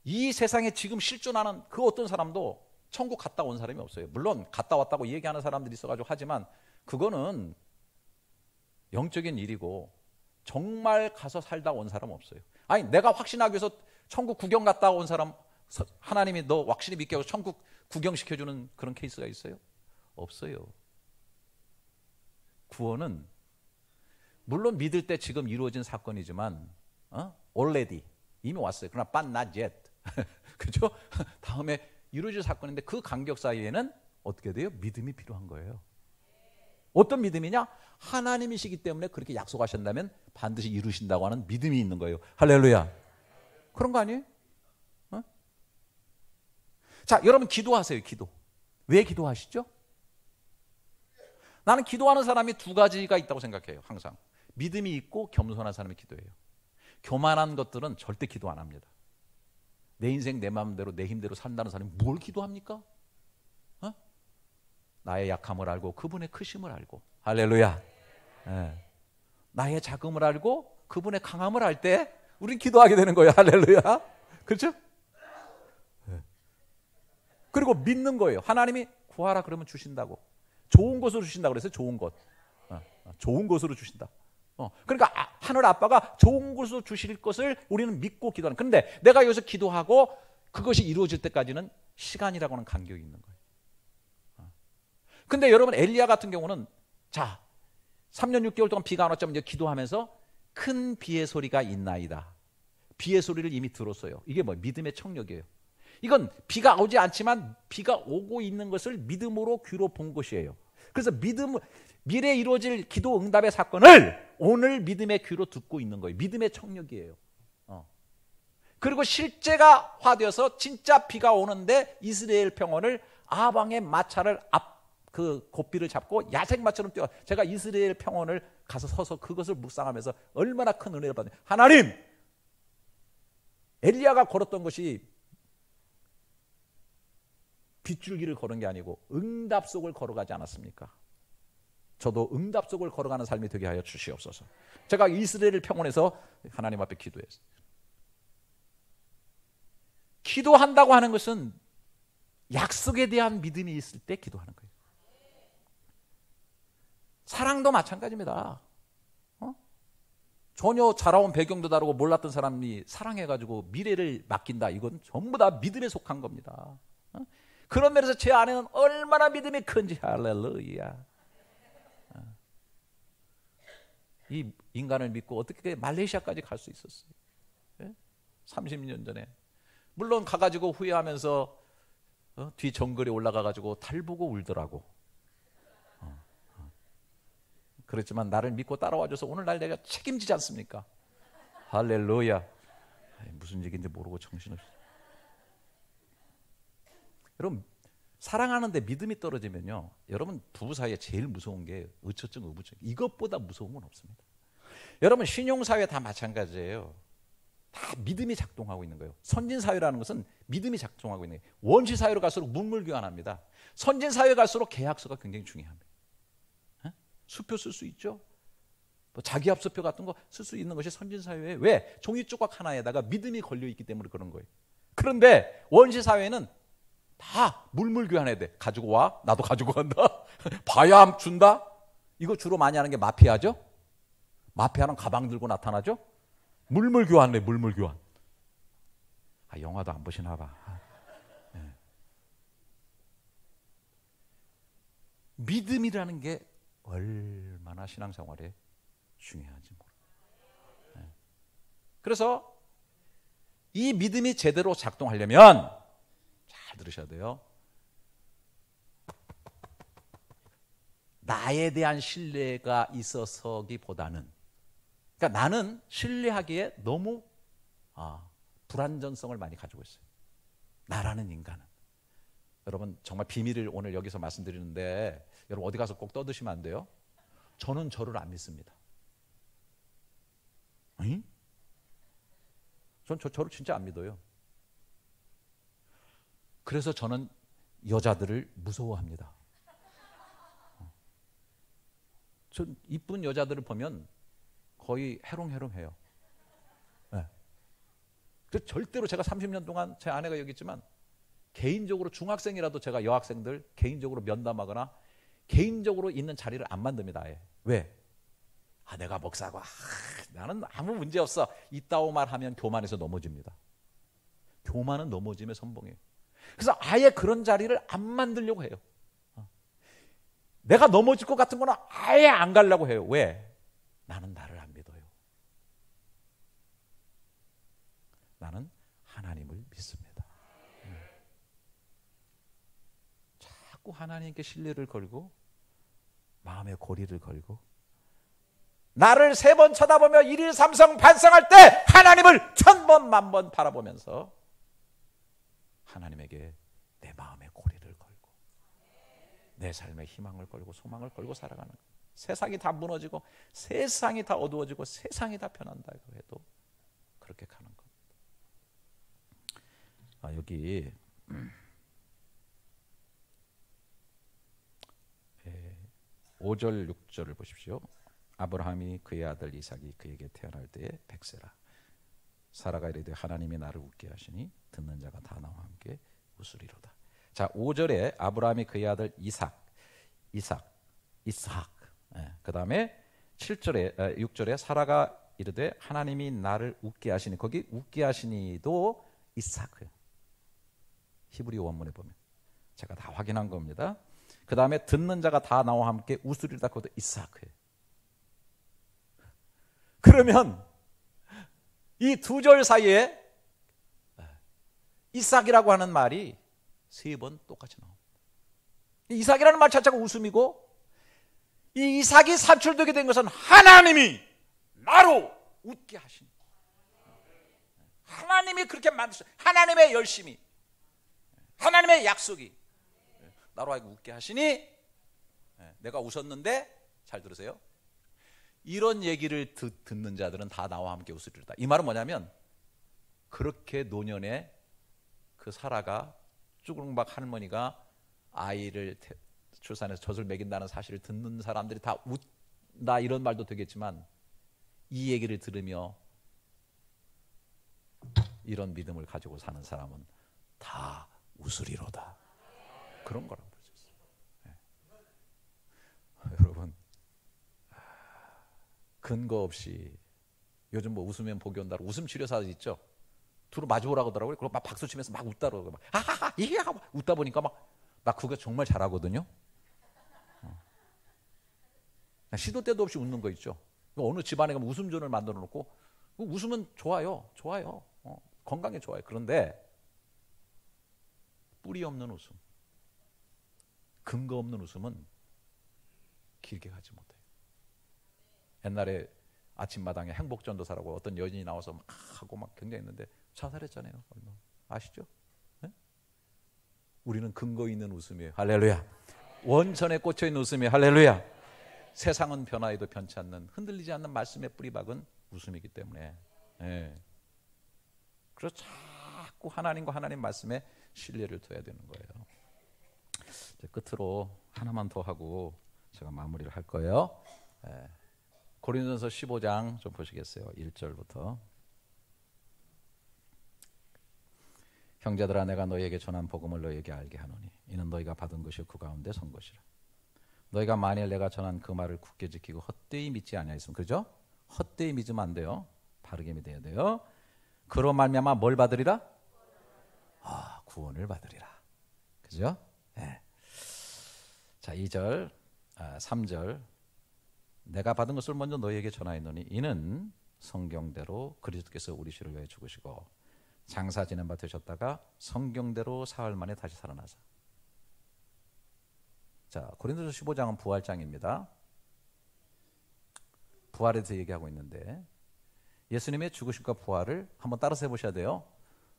이 세상에 지금 실존하는 그 어떤 사람도 천국 갔다 온 사람이 없어요. 물론 갔다 왔다고 얘기하는 사람들이 있어가지고 하지만 그거는 영적인 일이고 정말 가서 살다 온 사람 없어요. 아니 내가 확신하기 위해서 천국 구경 갔다 온 사람 하나님이 너 확실히 믿게 하고 천국 구경시켜주는 그런 케이스가 있어요? 없어요. 구원은 물론 믿을 때 지금 이루어진 사건이지만 already 이미 왔어요. 그러나 but not yet. 그죠? 다음에 이루어질 사건인데 그 간격 사이에는 어떻게 돼요? 믿음이 필요한 거예요. 어떤 믿음이냐? 하나님이시기 때문에 그렇게 약속하신다면 반드시 이루신다고 하는 믿음이 있는 거예요. 할렐루야. 그런 거 아니에요? 어? 자, 여러분 기도하세요. 기도. 왜 기도하시죠? 나는 기도하는 사람이 두 가지가 있다고 생각해요. 항상 믿음이 있고 겸손한 사람이 기도해요. 교만한 것들은 절대 기도 안 합니다. 내 인생 내 마음대로 내 힘대로 산다는 사람이 뭘 기도합니까? 어? 나의 약함을 알고 그분의 크심을 알고, 할렐루야. 예. 나의 작음을 알고 그분의 강함을 알 때 우린 기도하게 되는 거예요. 할렐루야. 그렇죠? 예. 그리고 믿는 거예요. 하나님이 구하라 그러면 주신다고. 좋은 것으로 주신다고 그랬어요. 좋은 것. 좋은 것으로 주신다. 그러니까 하늘 아빠가 좋은 것으로 주실 것을 우리는 믿고 기도하는. 그런데 내가 여기서 기도하고 그것이 이루어질 때까지는 시간이라고 하는 간격이 있는 거예요. 근데 여러분 엘리야 같은 경우는 자 3년 6개월 동안 비가 안 왔지만 이제 기도하면서 큰 비의 소리가 있나이다. 비의 소리를 이미 들었어요. 이게 뭐 믿음의 청력이에요. 이건 비가 오지 않지만 비가 오고 있는 것을 믿음으로 귀로 본 것이에요. 그래서 미래에 이루어질 기도 응답의 사건을 오늘 믿음의 귀로 듣고 있는 거예요. 믿음의 청력이에요. 그리고 실제가 화되어서 진짜 비가 오는데 이스라엘 평원을 아방의 마차를 그 고삐를 잡고 야생마처럼 뛰어. 제가 이스라엘 평원을 가서 서서 그것을 묵상하면서 얼마나 큰 은혜를 받는. 하나님, 엘리야가 걸었던 것이 빗줄기를 걸은 게 아니고 응답 속을 걸어가지 않았습니까? 저도 응답 속을 걸어가는 삶이 되게 하여 주시옵소서. 제가 이스라엘 평원에서 하나님 앞에 기도했어요. 기도한다고 하는 것은 약속에 대한 믿음이 있을 때 기도하는 거예요. 사랑도 마찬가지입니다. 전혀 자라온 배경도 다르고 몰랐던 사람이 사랑해가지고 미래를 맡긴다. 이건 전부 다 믿음에 속한 겁니다. 그런 면에서 제 아내는 얼마나 믿음이 큰지. 할렐루야. 이 인간을 믿고 어떻게 말레이시아까지 갈 수 있었어요? 30년 전에. 물론 가가지고 후회하면서 뒤 정글에 올라가가지고 달 보고 울더라고. 그렇지만 나를 믿고 따라와줘서 오늘날 내가 책임지지 않습니까? 할렐루야. 무슨 얘기인지 모르고 정신없이. 여러분 사랑하는데 믿음이 떨어지면요, 여러분 부부 사이에 제일 무서운 게 의처증, 의부증. 이것보다 무서운 건 없습니다. 여러분 신용사회 다 마찬가지예요. 다 믿음이 작동하고 있는 거예요. 선진사회라는 것은 믿음이 작동하고 있는 거예요. 원시사회로 갈수록 문물교환합니다. 선진사회 갈수록 계약서가 굉장히 중요합니다. 수표 쓸 수 있죠. 뭐 자기합수표 같은 거 쓸 수 있는 것이 선진사회에. 왜? 종이조각 하나에다가 믿음이 걸려있기 때문에 그런 거예요. 그런데 원시사회는 다 물물교환해야 돼. 가지고 와. 나도 가지고 간다. 봐야 준다. 이거 주로 많이 하는 게 마피아죠. 마피아는 가방 들고 나타나죠. 물물교환을 해. 물물교환. 영화도 안 보시나 봐. 네. 믿음이라는 게 얼마나 신앙생활에 중요한지 모르겠어요. 네. 그래서 이 믿음이 제대로 작동하려면 잘 들으셔야 돼요. 나에 대한 신뢰가 있어서기보다는, 그러니까 나는 신뢰하기에 너무 불안전성을 많이 가지고 있어요. 나라는 인간은. 여러분 정말 비밀을 오늘 여기서 말씀드리는데 여러분 어디 가서 꼭 떠드시면 안 돼요. 저는 저를 안 믿습니다. 응? 전 저를 진짜 안 믿어요. 그래서 저는 여자들을 무서워합니다. 전 이쁜 여자들을 보면 거의 해롱해롱해요. 네. 그래서 절대로 제가 30년 동안 제 아내가 여기 있지만 개인적으로 중학생이라도 제가 여학생들 개인적으로 면담하거나 개인적으로 있는 자리를 안 만듭니다. 아예. 왜? 내가 목사고 나는 아무 문제 없어. 이따오 말하면 교만해서 넘어집니다. 교만은 넘어짐의 선봉이에요. 그래서 아예 그런 자리를 안 만들려고 해요. 내가 넘어질 것 같은 거는 아예 안 가려고 해요. 왜? 나는 나를 안 믿어요. 나는 하나님을 믿습니다. 자꾸 하나님께 신뢰를 걸고 마음에 고리를 걸고 나를 3번 쳐다보며 1일 3성 반성할 때 하나님을 1000번 만번 바라보면서 하나님에게 내 마음에 고리를 걸고 내 삶에 희망을 걸고 소망을 걸고 살아가는 거예요. 세상이 다 무너지고 세상이 다 어두워지고 세상이 다 변한다고 해도 그렇게 가는 겁니다. 여기 5절 6절을 보십시오. 아브라함이 그의 아들 이삭이 그에게 태어날 때에 100세라. 사라가 이르되 하나님이 나를 웃게 하시니 듣는 자가 다 나와 함께 웃으리로다. 자, 5절에 아브라함이 그의 아들 이삭. 그 다음에 6절에 사라가 이르되 하나님이 나를 웃게 하시니, 거기 웃게 하시니도 이삭이에요. 히브리 원문에 보면 제가 다 확인한 겁니다. 그 다음에 듣는 자가 다 나와 함께 웃으리로다, 그것도 이삭이에요. 그러면 이 2절 사이에 이삭이라고 하는 말이 3번 똑같이 나옵니다. 이삭이라는 말 자체가 웃음이고, 이 이삭이 산출되게 된 것은 하나님이 나로 웃게 하시니, 하나님이 그렇게 만드셨어요. 하나님의 열심이, 하나님의 약속이 나로 하여금 웃게 하시니, 내가 웃었는데, 잘 들으세요, 이런 얘기를 듣는 자들은 다 나와 함께 웃으리로다. 이 말은 뭐냐면, 그렇게 노년에 그 사라가, 쭈그릉박 할머니가 아이를 출산해서 젖을 먹인다는 사실을 듣는 사람들이 다 웃다, 이런 말도 되겠지만, 이 얘기를 들으며 이런 믿음을 가지고 사는 사람은 다 웃으리로다. 그런 거라고 그러셨어요. 여러분, 근거 없이 요즘 뭐 웃으면 복이 온다고 웃음 치료사 있죠? 두루 마주보라고 하더라고요. 그리고 막 박수 치면서 막 웃다 그러고 막 하하하 이게 하고 웃다 보니까 나 그거 정말 잘하거든요. 시도 때도 없이 웃는 거 있죠. 어느 집안에 가면 웃음존을 만들어 놓고 웃으면 좋아요. 건강에 좋아요. 그런데 뿌리 없는 웃음, 근거 없는 웃음은 길게 가지 못해요. 옛날에 아침마당에 행복전도사라고 어떤 여인이 나와서 막 하고 막 경쟁했는데 자살했잖아요. 아시죠? 네? 우리는 근거 있는 웃음이에요. 할렐루야. 원천에 꽂혀 있는 웃음이에요. 할렐루야. 세상은 변화해도 변치 않는, 흔들리지 않는 말씀의 뿌리박은 웃음이기 때문에, 그래서 자꾸 하나님과 하나님 말씀에 신뢰를 둬야 되는 거예요. 이제 끝으로 하나만 더 하고 제가 마무리를 할 거예요. 고린도전서 15장 좀 보시겠어요? 1절부터. 형제들아, 내가 너희에게 전한 복음을 너희에게 알게 하노니 이는 너희가 받은 것이 그 가운데 선 것이라. 너희가 만일 내가 전한 그 말을 굳게 지키고 헛되이 믿지 아니하였으면, 그죠? 헛되이 믿으면 안 돼요. 바르게 믿어야 돼요. 그로 말미암아 뭘 받으리라? 구원을 받으리라. 그죠? 네. 자, 2절, 3절. 내가 받은 것을 먼저 너희에게 전하였노니 이는 성경대로 그리스도께서 우리 죄를 위하여 죽으시고 장사 지낸 바 되셨다가 성경대로 사흘 만에 다시 살아나사. 자, 고린도서 15장은 부활장입니다. 부활에 대해서 얘기하고 있는데 예수님의 죽으심과 부활을 한번 따라서 해보셔야 돼요.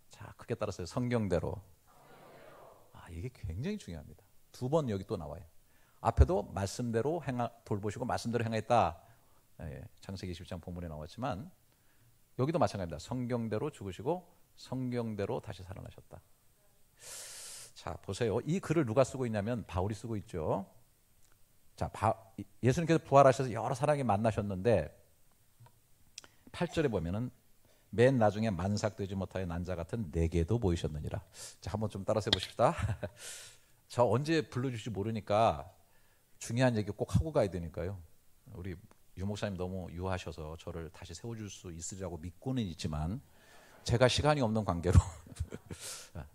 자, 크게 따라서 성경대로. 이게 굉장히 중요합니다. 2번 여기 또 나와요. 앞에도 말씀대로 돌보시고 말씀대로 행했다. 창세기 20장 본문에 나왔지만 여기도 마찬가지입니다. 성경대로 죽으시고 성경대로 다시 살아나셨다. 자, 보세요. 이 글을 누가 쓰고 있냐면 바울이 쓰고 있죠. 자, 예수님께서 부활하셔서 여러 사람이 만나셨는데 8절에 보면은 맨 나중에 만삭되지 못하여 난자 같은 내게도 보이셨느니라. 자, 한번 좀 따라서 해보십시다. 저 언제 불러주실지 모르니까 중요한 얘기 꼭 하고 가야 되니까요. 우리 유 목사님 너무 유하셔서 저를 다시 세워줄 수 있으리라고 믿고는 있지만 제가 시간이 없는 관계로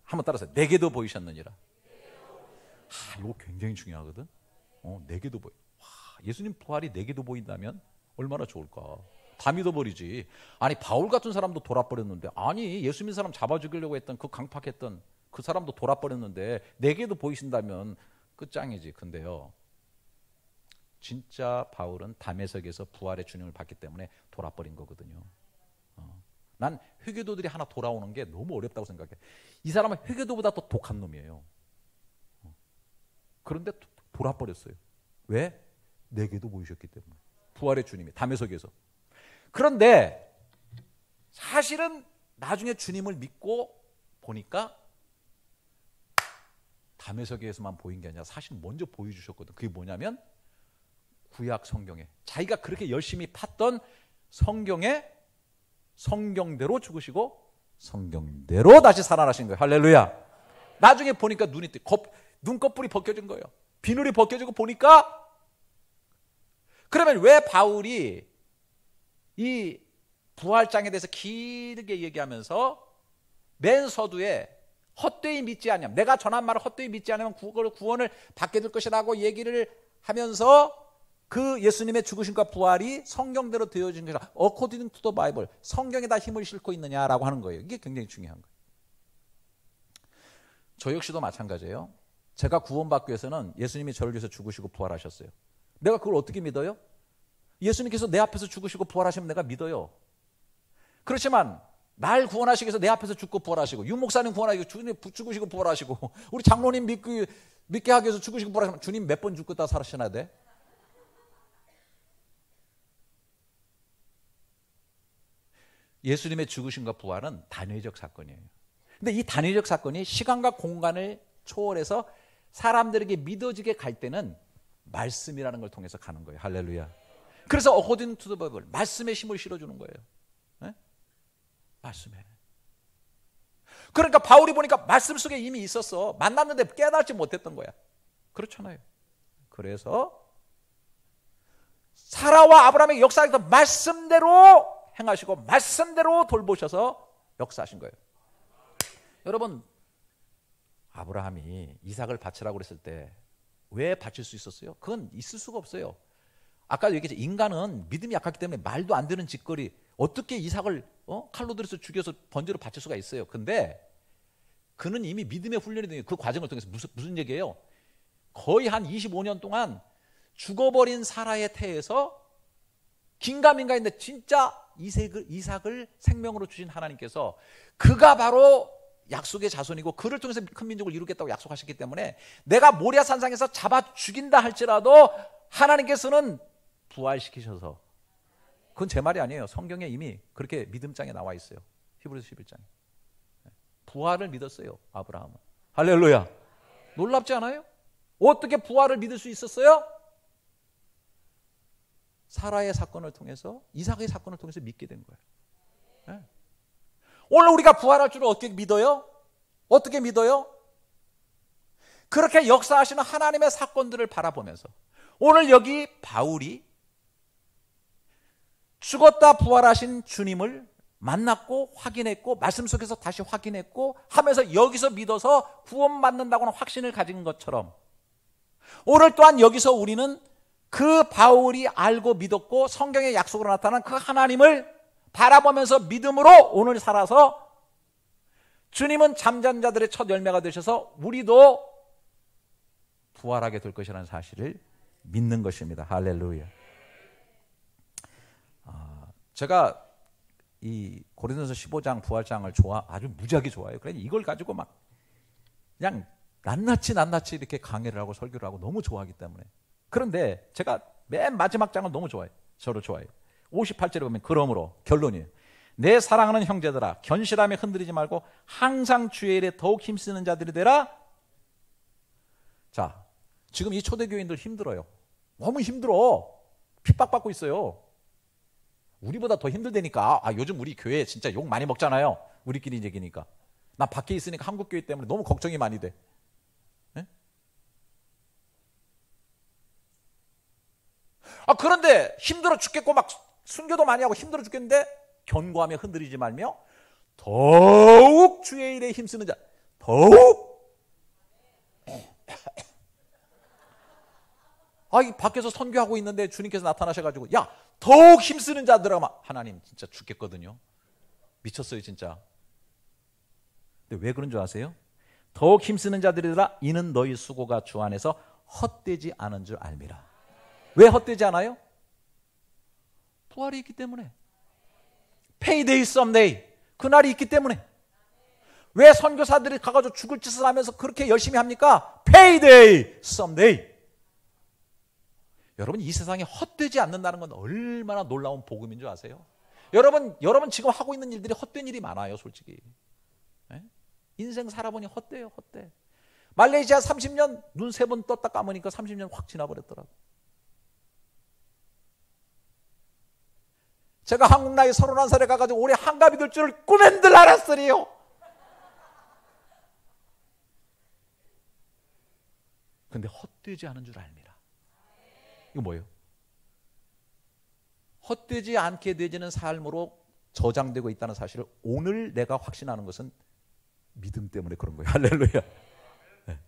한번 따라서 내게도 보이셨느니라. 이거 굉장히 중요하거든. 내게도 보여. 예수님 부활이 내게도 보인다면 얼마나 좋을까. 다 믿어버리지. 아니, 바울 같은 사람도 돌아버렸는데, 아니 예수 믿는 사람 잡아 죽이려고 했던 그 강팍했던 그 사람도 돌아버렸는데 내게도 보이신다면 끝장이지. 근데요, 진짜 바울은 다메섹에서 부활의 주님을 봤기 때문에 돌아버린 거거든요. 난 회교도들이 하나 돌아오는 게 너무 어렵다고 생각해. 이 사람은 회교도보다 더 독한 놈이에요. 그런데 돌아버렸어요. 왜? 내게도 보이셨기 때문에. 부활의 주님이 다메섹에서. 그런데 사실은 나중에 주님을 믿고 보니까 다메섹에서만 보인 게 아니라 사실 먼저 보여주셨거든. 그게 뭐냐면 구약 성경에 자기가 그렇게 열심히 팠던 성경에 성경대로 죽으시고 성경대로 다시 살아나신 거예요. 할렐루야. 나중에 보니까 눈꺼풀이 벗겨진 거예요. 비늘이 벗겨지고 보니까. 그러면 왜 바울이 이 부활장에 대해서 길게 얘기하면서 맨 서두에 헛되이 믿지 않으면, 내가 전한 말을 헛되이 믿지 않으면 구원을 받게 될 것이라고 얘기를 하면서 그 예수님의 죽으심과 부활이 성경대로 되어진 것이라 according to the Bible, 성경에다 힘을 싣고 있느냐라고 하는 거예요. 이게 굉장히 중요한 거예요. 저 역시도 마찬가지예요. 제가 구원받기 위해서는 예수님이 저를 위해서 죽으시고 부활하셨어요. 내가 그걸 어떻게 믿어요? 예수님께서 내 앞에서 죽으시고 부활하시면 내가 믿어요. 그렇지만 날 구원하시기 위해서 내 앞에서 죽고 부활하시고, 유 목사님 구원하시고 죽으시고 부활하시고, 우리 장로님 믿게 하기 위해서 죽으시고 부활하시면 주님 몇 번 죽고 다 살아셔야 돼? 예수님의 죽으심과 부활은 단회적 사건이에요. 근데 이 단회적 사건이 시간과 공간을 초월해서 사람들에게 믿어지게 갈 때는 말씀이라는 걸 통해서 가는 거예요. 할렐루야. 그래서 according to the Bible, 말씀에 힘을 실어주는 거예요. 네? 말씀에. 그러니까 바울이 보니까 말씀 속에 이미 있었어. 만났는데 깨닫지 못했던 거야. 그렇잖아요. 그래서 사라와 아브라함의 역사에서 말씀대로 행하시고 말씀대로 돌보셔서 역사하신 거예요. 여러분, 아브라함이 이삭을 바치라고 그랬을 때 왜 바칠 수 있었어요? 그건 있을 수가 없어요. 아까도 얘기했죠. 인간은 믿음이 약하기 때문에 말도 안 되는 짓거리, 어떻게 이삭을 칼로 들여서 죽여서 번제로 바칠 수가 있어요. 근데 그는 이미 믿음의 훈련이 된 그 과정을 통해서 무슨 얘기예요? 거의 한 25년 동안 죽어버린 사라의 태에서 긴가민가인데 진짜 이삭을 생명으로 주신 하나님께서 그가 바로 약속의 자손이고 그를 통해서 큰 민족을 이루겠다고 약속하셨기 때문에 내가 모리아 산상에서 잡아 죽인다 할지라도 하나님께서는 부활시키셔서, 그건 제 말이 아니에요. 성경에 이미 그렇게 믿음장에 나와 있어요. 히브리서 11장에. 부활을 믿었어요, 아브라함은. 할렐루야. 놀랍지 않아요? 어떻게 부활을 믿을 수 있었어요? 사라의 사건을 통해서, 이삭의 사건을 통해서 믿게 된 거예요. 네. 오늘 우리가 부활할 줄을 어떻게 믿어요? 어떻게 믿어요? 그렇게 역사하시는 하나님의 사건들을 바라보면서, 오늘 여기 바울이 죽었다 부활하신 주님을 만났고 확인했고 말씀 속에서 다시 확인했고 하면서 여기서 믿어서 구원받는다고는 확신을 가진 것처럼, 오늘 또한 여기서 우리는 그 바울이 알고 믿었고 성경의 약속으로 나타난 그 하나님을 바라보면서 믿음으로 오늘 살아서 주님은 잠잔 자들의 첫 열매가 되셔서 우리도 부활하게 될 것이라는 사실을 믿는 것입니다. 할렐루야. 제가 이 고린도서 15장 부활장을 아주 무지하게 좋아해요. 그래서 이걸 가지고 막 그냥 낱낱이 이렇게 강해를 하고 설교를 하고 너무 좋아하기 때문에. 그런데 제가 맨 마지막 장을 너무 좋아해요. 저를 좋아해요. 58절에 보면 그러므로 결론이에요. 내 사랑하는 형제들아, 견실함에 흔들리지 말고 항상 주의 일에 더욱 힘쓰는 자들이 되라. 자, 지금 이 초대교인들 힘들어요. 너무 힘들어. 핍박받고 있어요. 우리보다 더 힘들다니까. 요즘 우리 교회 진짜 욕 많이 먹잖아요. 우리끼리 얘기니까. 나 밖에 있으니까 한국교회 때문에 너무 걱정이 많이 돼. 네? 그런데 힘들어 죽겠고 막 순교도 많이 하고 힘들어 죽겠는데 견고하며 흔들리지 말며 더욱 주의 일에 힘쓰는 자, 더욱. 이 밖에서 선교하고 있는데 주님께서 나타나셔가지고 야, 더욱 힘쓰는 자들아, 하나님 진짜 죽겠거든요. 미쳤어요 진짜. 근데 왜 그런 줄 아세요? 더욱 힘쓰는 자들이라 이는 너희 수고가 주 안에서 헛되지 않은 줄 알미라. 왜 헛되지 않아요? 부활이 있기 때문에. Payday someday. 그날이 있기 때문에. 왜 선교사들이 가가지고 죽을 짓을 하면서 그렇게 열심히 합니까? Payday someday. 여러분, 이 세상에 헛되지 않는다는 건 얼마나 놀라운 복음인 줄 아세요? 여러분 지금 하고 있는 일들이 헛된 일이 많아요, 솔직히. 네? 인생 살아보니 헛되요, 헛돼. 말레이시아 30년 눈 3번 떴다 감으니까 30년 확 지나버렸더라고. 제가 한국 나이 31살에 가가지고 올해 한갑이 될 줄 꿈엔들 알았으리요. 근데 헛되지 않은 줄 압니다. 이거 뭐예요? 헛되지 않게 되지는 삶으로 저장되고 있다는 사실을 오늘 내가 확신하는 것은 믿음 때문에 그런 거예요. 할렐루야. 네.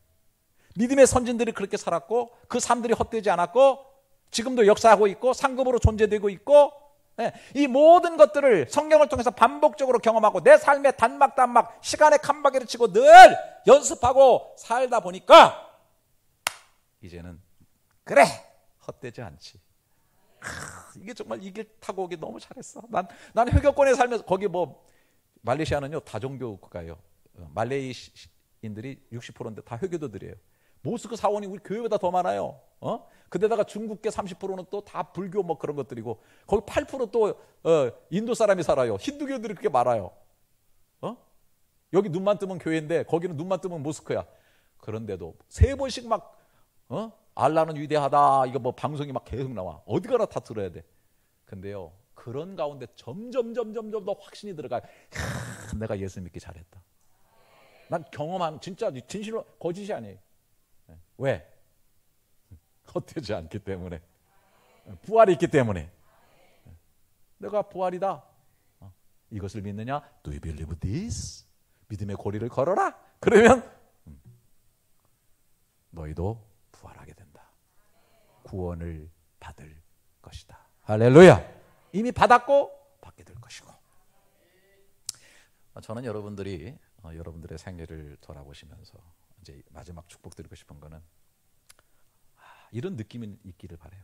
믿음의 선진들이 그렇게 살았고 그 삶들이 헛되지 않았고 지금도 역사하고 있고 상급으로 존재되고 있고, 네. 이 모든 것들을 성경을 통해서 반복적으로 경험하고 내 삶의 단막 시간의 칸막이를 치고 늘 연습하고 살다 보니까 이제는 그래, 헛되지 않지. 이게 정말 이 길 타고 오기 너무 잘했어. 난 회교권에 살면서, 거기 뭐 말레이시아는요 다종교 국가예요. 말레이인들이 60%인데 다 회교도들이에요. 모스크 사원이 우리 교회보다 더 많아요. 근데다가 중국계 30%는 또 다 불교 뭐 그런 것들이고, 거기 8% 또 인도 사람이 살아요. 힌두교들이 그렇게 많아요. 여기 눈만 뜨면 교회인데 거기는 눈만 뜨면 모스크야. 그런데도 3번씩 막 알라는 위대하다, 이거 뭐 방송이 막 계속 나와. 어디 가나 다 들어야 돼. 근데요, 그런 가운데 점점 더 확신이 들어가요. 내가 예수 믿기 잘했다. 난 경험한, 진짜 진실로 거짓이 아니에요. 왜? 헛되지 않기 때문에. 부활이 있기 때문에. 내가 부활이다. 이것을 믿느냐? Do you believe this? 믿음의 고리를 걸어라. 그러면 너희도 부활하게 된다. 구원을 받을 것이다. 할렐루야. 이미 받았고 받게 될 것이고. 저는 여러분들이 여러분들의 생애를 돌아보시면서 이제 마지막 축복드리고 싶은 거는 이런 느낌이 있기를 바라요.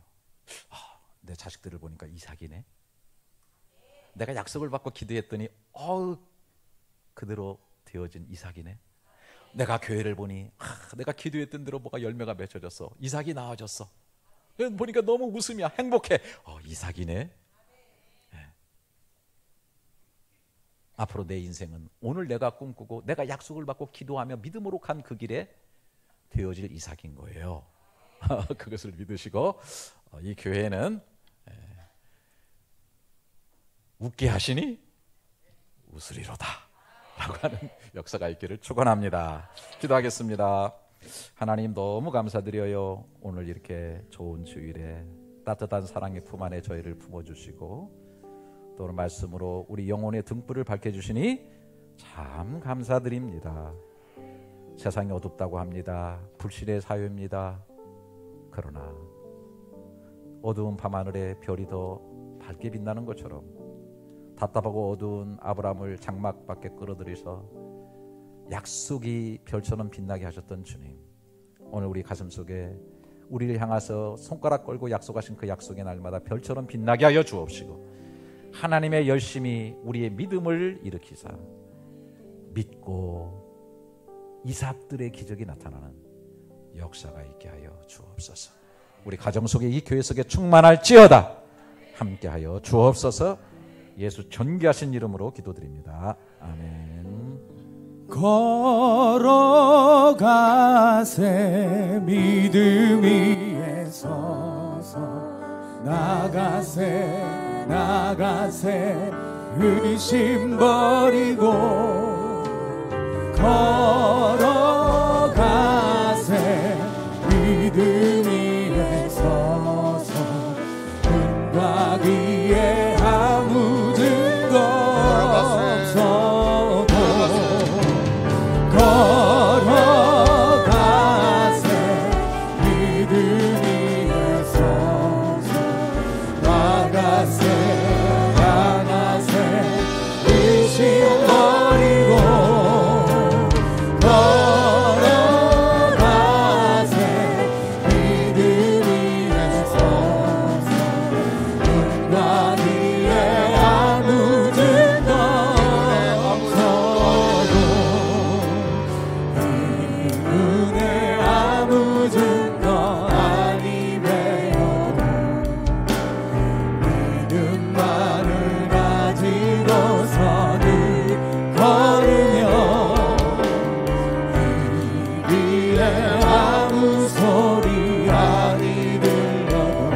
내 자식들을 보니까 이삭이네. 내가 약속을 받고 기도했더니 그대로 되어진 이삭이네. 내가 교회를 보니 내가 기도했던 대로 뭐가 열매가 맺혀졌어. 이삭이 나아졌어. 보니까 너무 웃음이야. 행복해. 이삭이네. 네. 앞으로 내 인생은 오늘 내가 꿈꾸고 내가 약속을 받고 기도하며 믿음으로 간 그 길에 되어질 이삭인 거예요. 그것을 믿으시고 이 교회는 웃게 하시니 웃으리로다 라고 하는 역사가 있기를 축원합니다. 기도하겠습니다. 하나님, 너무 감사드려요. 오늘 이렇게 좋은 주일에 따뜻한 사랑의 품 안에 저희를 품어주시고 또 오늘 말씀으로 우리 영혼의 등불을 밝혀주시니 참 감사드립니다. 세상이 어둡다고 합니다. 불신의 사회입니다. 그러나 어두운 밤하늘에 별이 더 밝게 빛나는 것처럼 답답하고 어두운 아브라함을 장막 밖에 끌어들이서 약속이 별처럼 빛나게 하셨던 주님, 오늘 우리 가슴 속에 우리를 향해서 손가락 걸고 약속하신 그 약속의 날마다 별처럼 빛나게 하여 주옵시고 하나님의 열심히 우리의 믿음을 일으키사 믿고 이삭들의 기적이 나타나는 역사가 있게 하여 주옵소서. 우리 가정 속에 이 교회 속에 충만할지어다. 함께 하여 주옵소서. 예수 존귀하신 이름으로 기도드립니다. 아멘. 걸어가세 믿음 위에 서서 나가세 의심 버리고 걸어가세 믿음 위에 서서 눈과 귀에 아무 증거 없어도 걸어가세 믿음 위에 서서 나가세 의심 버리고 눈에 아무 증거 아니 되어도 믿음만을 가지고서는 걸으며 이 길에 아무 소리 아니 들려도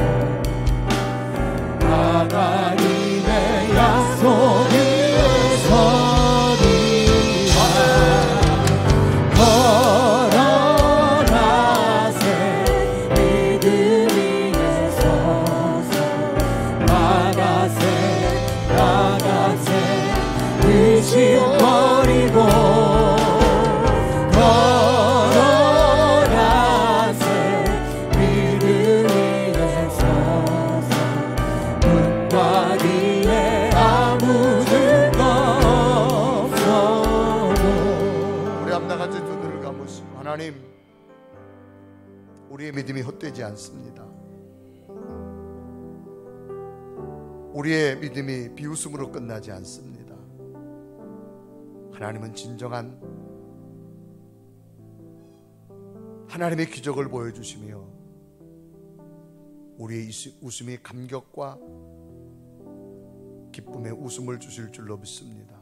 하나님의 약속 위에 서리라. 걸어가세 믿음 위에 서서 나가세 의심 버리고 걸어가세 믿음 위에 서서 눈과 귀에 아무 증거 없어도. 우리 앞나 같이 두 눈을 감으시고, 하나님, 우리의 믿음이 헛되지 않습니다. 우리의 믿음이 비웃음으로 끝나지 않습니다. 하나님은 진정한 하나님의 기적을 보여주시며 우리의 웃음이 감격과 기쁨의 웃음을 주실 줄로 믿습니다.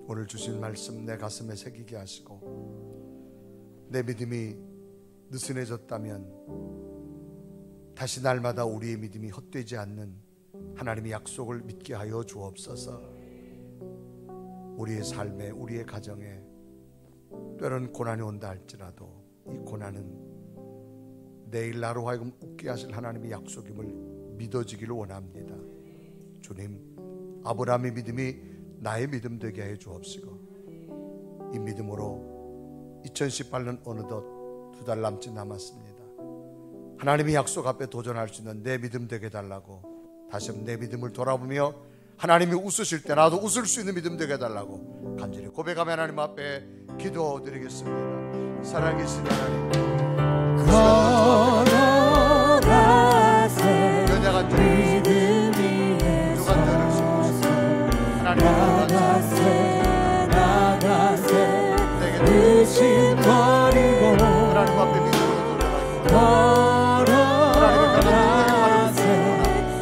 오늘 주신 말씀 내 가슴에 새기게 하시고, 내 믿음이 느슨해졌다면 다시 날마다 우리의 믿음이 헛되지 않는 하나님의 약속을 믿게 하여 주옵소서. 우리의 삶에, 우리의 가정에 때로는 고난이 온다 할지라도 이 고난은 내일 나로 하여금 웃게 하실 하나님의 약속임을 믿어지기를 원합니다. 주님, 아브라함의 믿음이 나의 믿음 되게 해 주옵시고, 이 믿음으로 2018년 어느덧 2달 남짓 남았습니다. 하나님의 약속 앞에 도전할 수 있는 내 믿음 되게 해달라고 다시 한번 내 믿음을 돌아보며 하나님이 웃으실 때 나도 웃을 수 있는 믿음 되게 해달라고 간절히 고백하며 하나님 앞에 기도드리겠습니다. 살아계신 하나님, 걸어가세 연약한 믿음 위에 서서 나가세 의심 버리고 하나님 앞에 믿음으로 돌아가고 걸어가세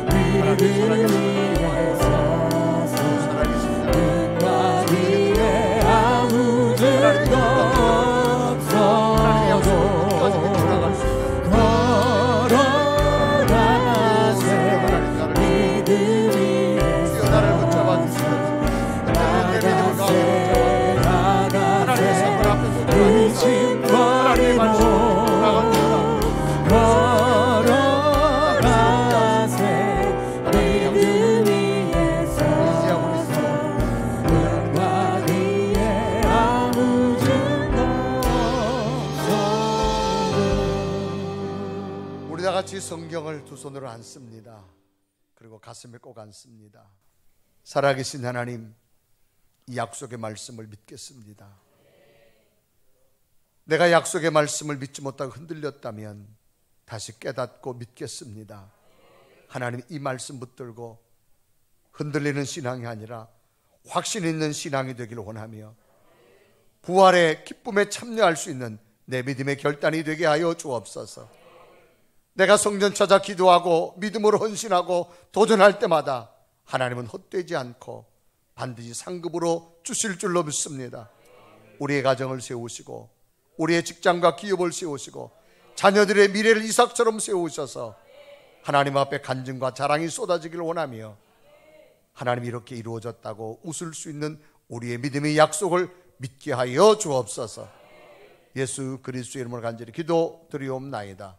믿음 위에 서서 눈과 귀에 아무 증거 없어도 걸어가세 믿음 위에 나를 붙잡아 주시옵소서. 나가세 의심 버리고 걸어가세 믿음 위에 서서 눈과 귀에 아무 증거 없어도. 우리 다 같이 성경을 두 손으로 안습니다. 그리고 가슴에 꼭 안습니다. 살아계신 하나님, 이 약속의 말씀을 믿겠습니다. 내가 약속의 말씀을 믿지 못하고 흔들렸다면 다시 깨닫고 믿겠습니다. 하나님, 이 말씀 붙들고 흔들리는 신앙이 아니라 확신 있는 신앙이 되기를 원하며 부활의 기쁨에 참여할 수 있는 내 믿음의 결단이 되게 하여 주옵소서. 내가 성전 찾아 기도하고 믿음으로 헌신하고 도전할 때마다 하나님은 헛되지 않고 반드시 상급으로 주실 줄로 믿습니다. 우리의 가정을 세우시고 우리의 직장과 기업을 세우시고 자녀들의 미래를 이삭처럼 세우셔서 하나님 앞에 간증과 자랑이 쏟아지기를 원하며 하나님이 이렇게 이루어졌다고 웃을 수 있는 우리의 믿음의 약속을 믿게 하여 주옵소서. 예수 그리스도의 이름으로 간절히 기도드리옵나이다.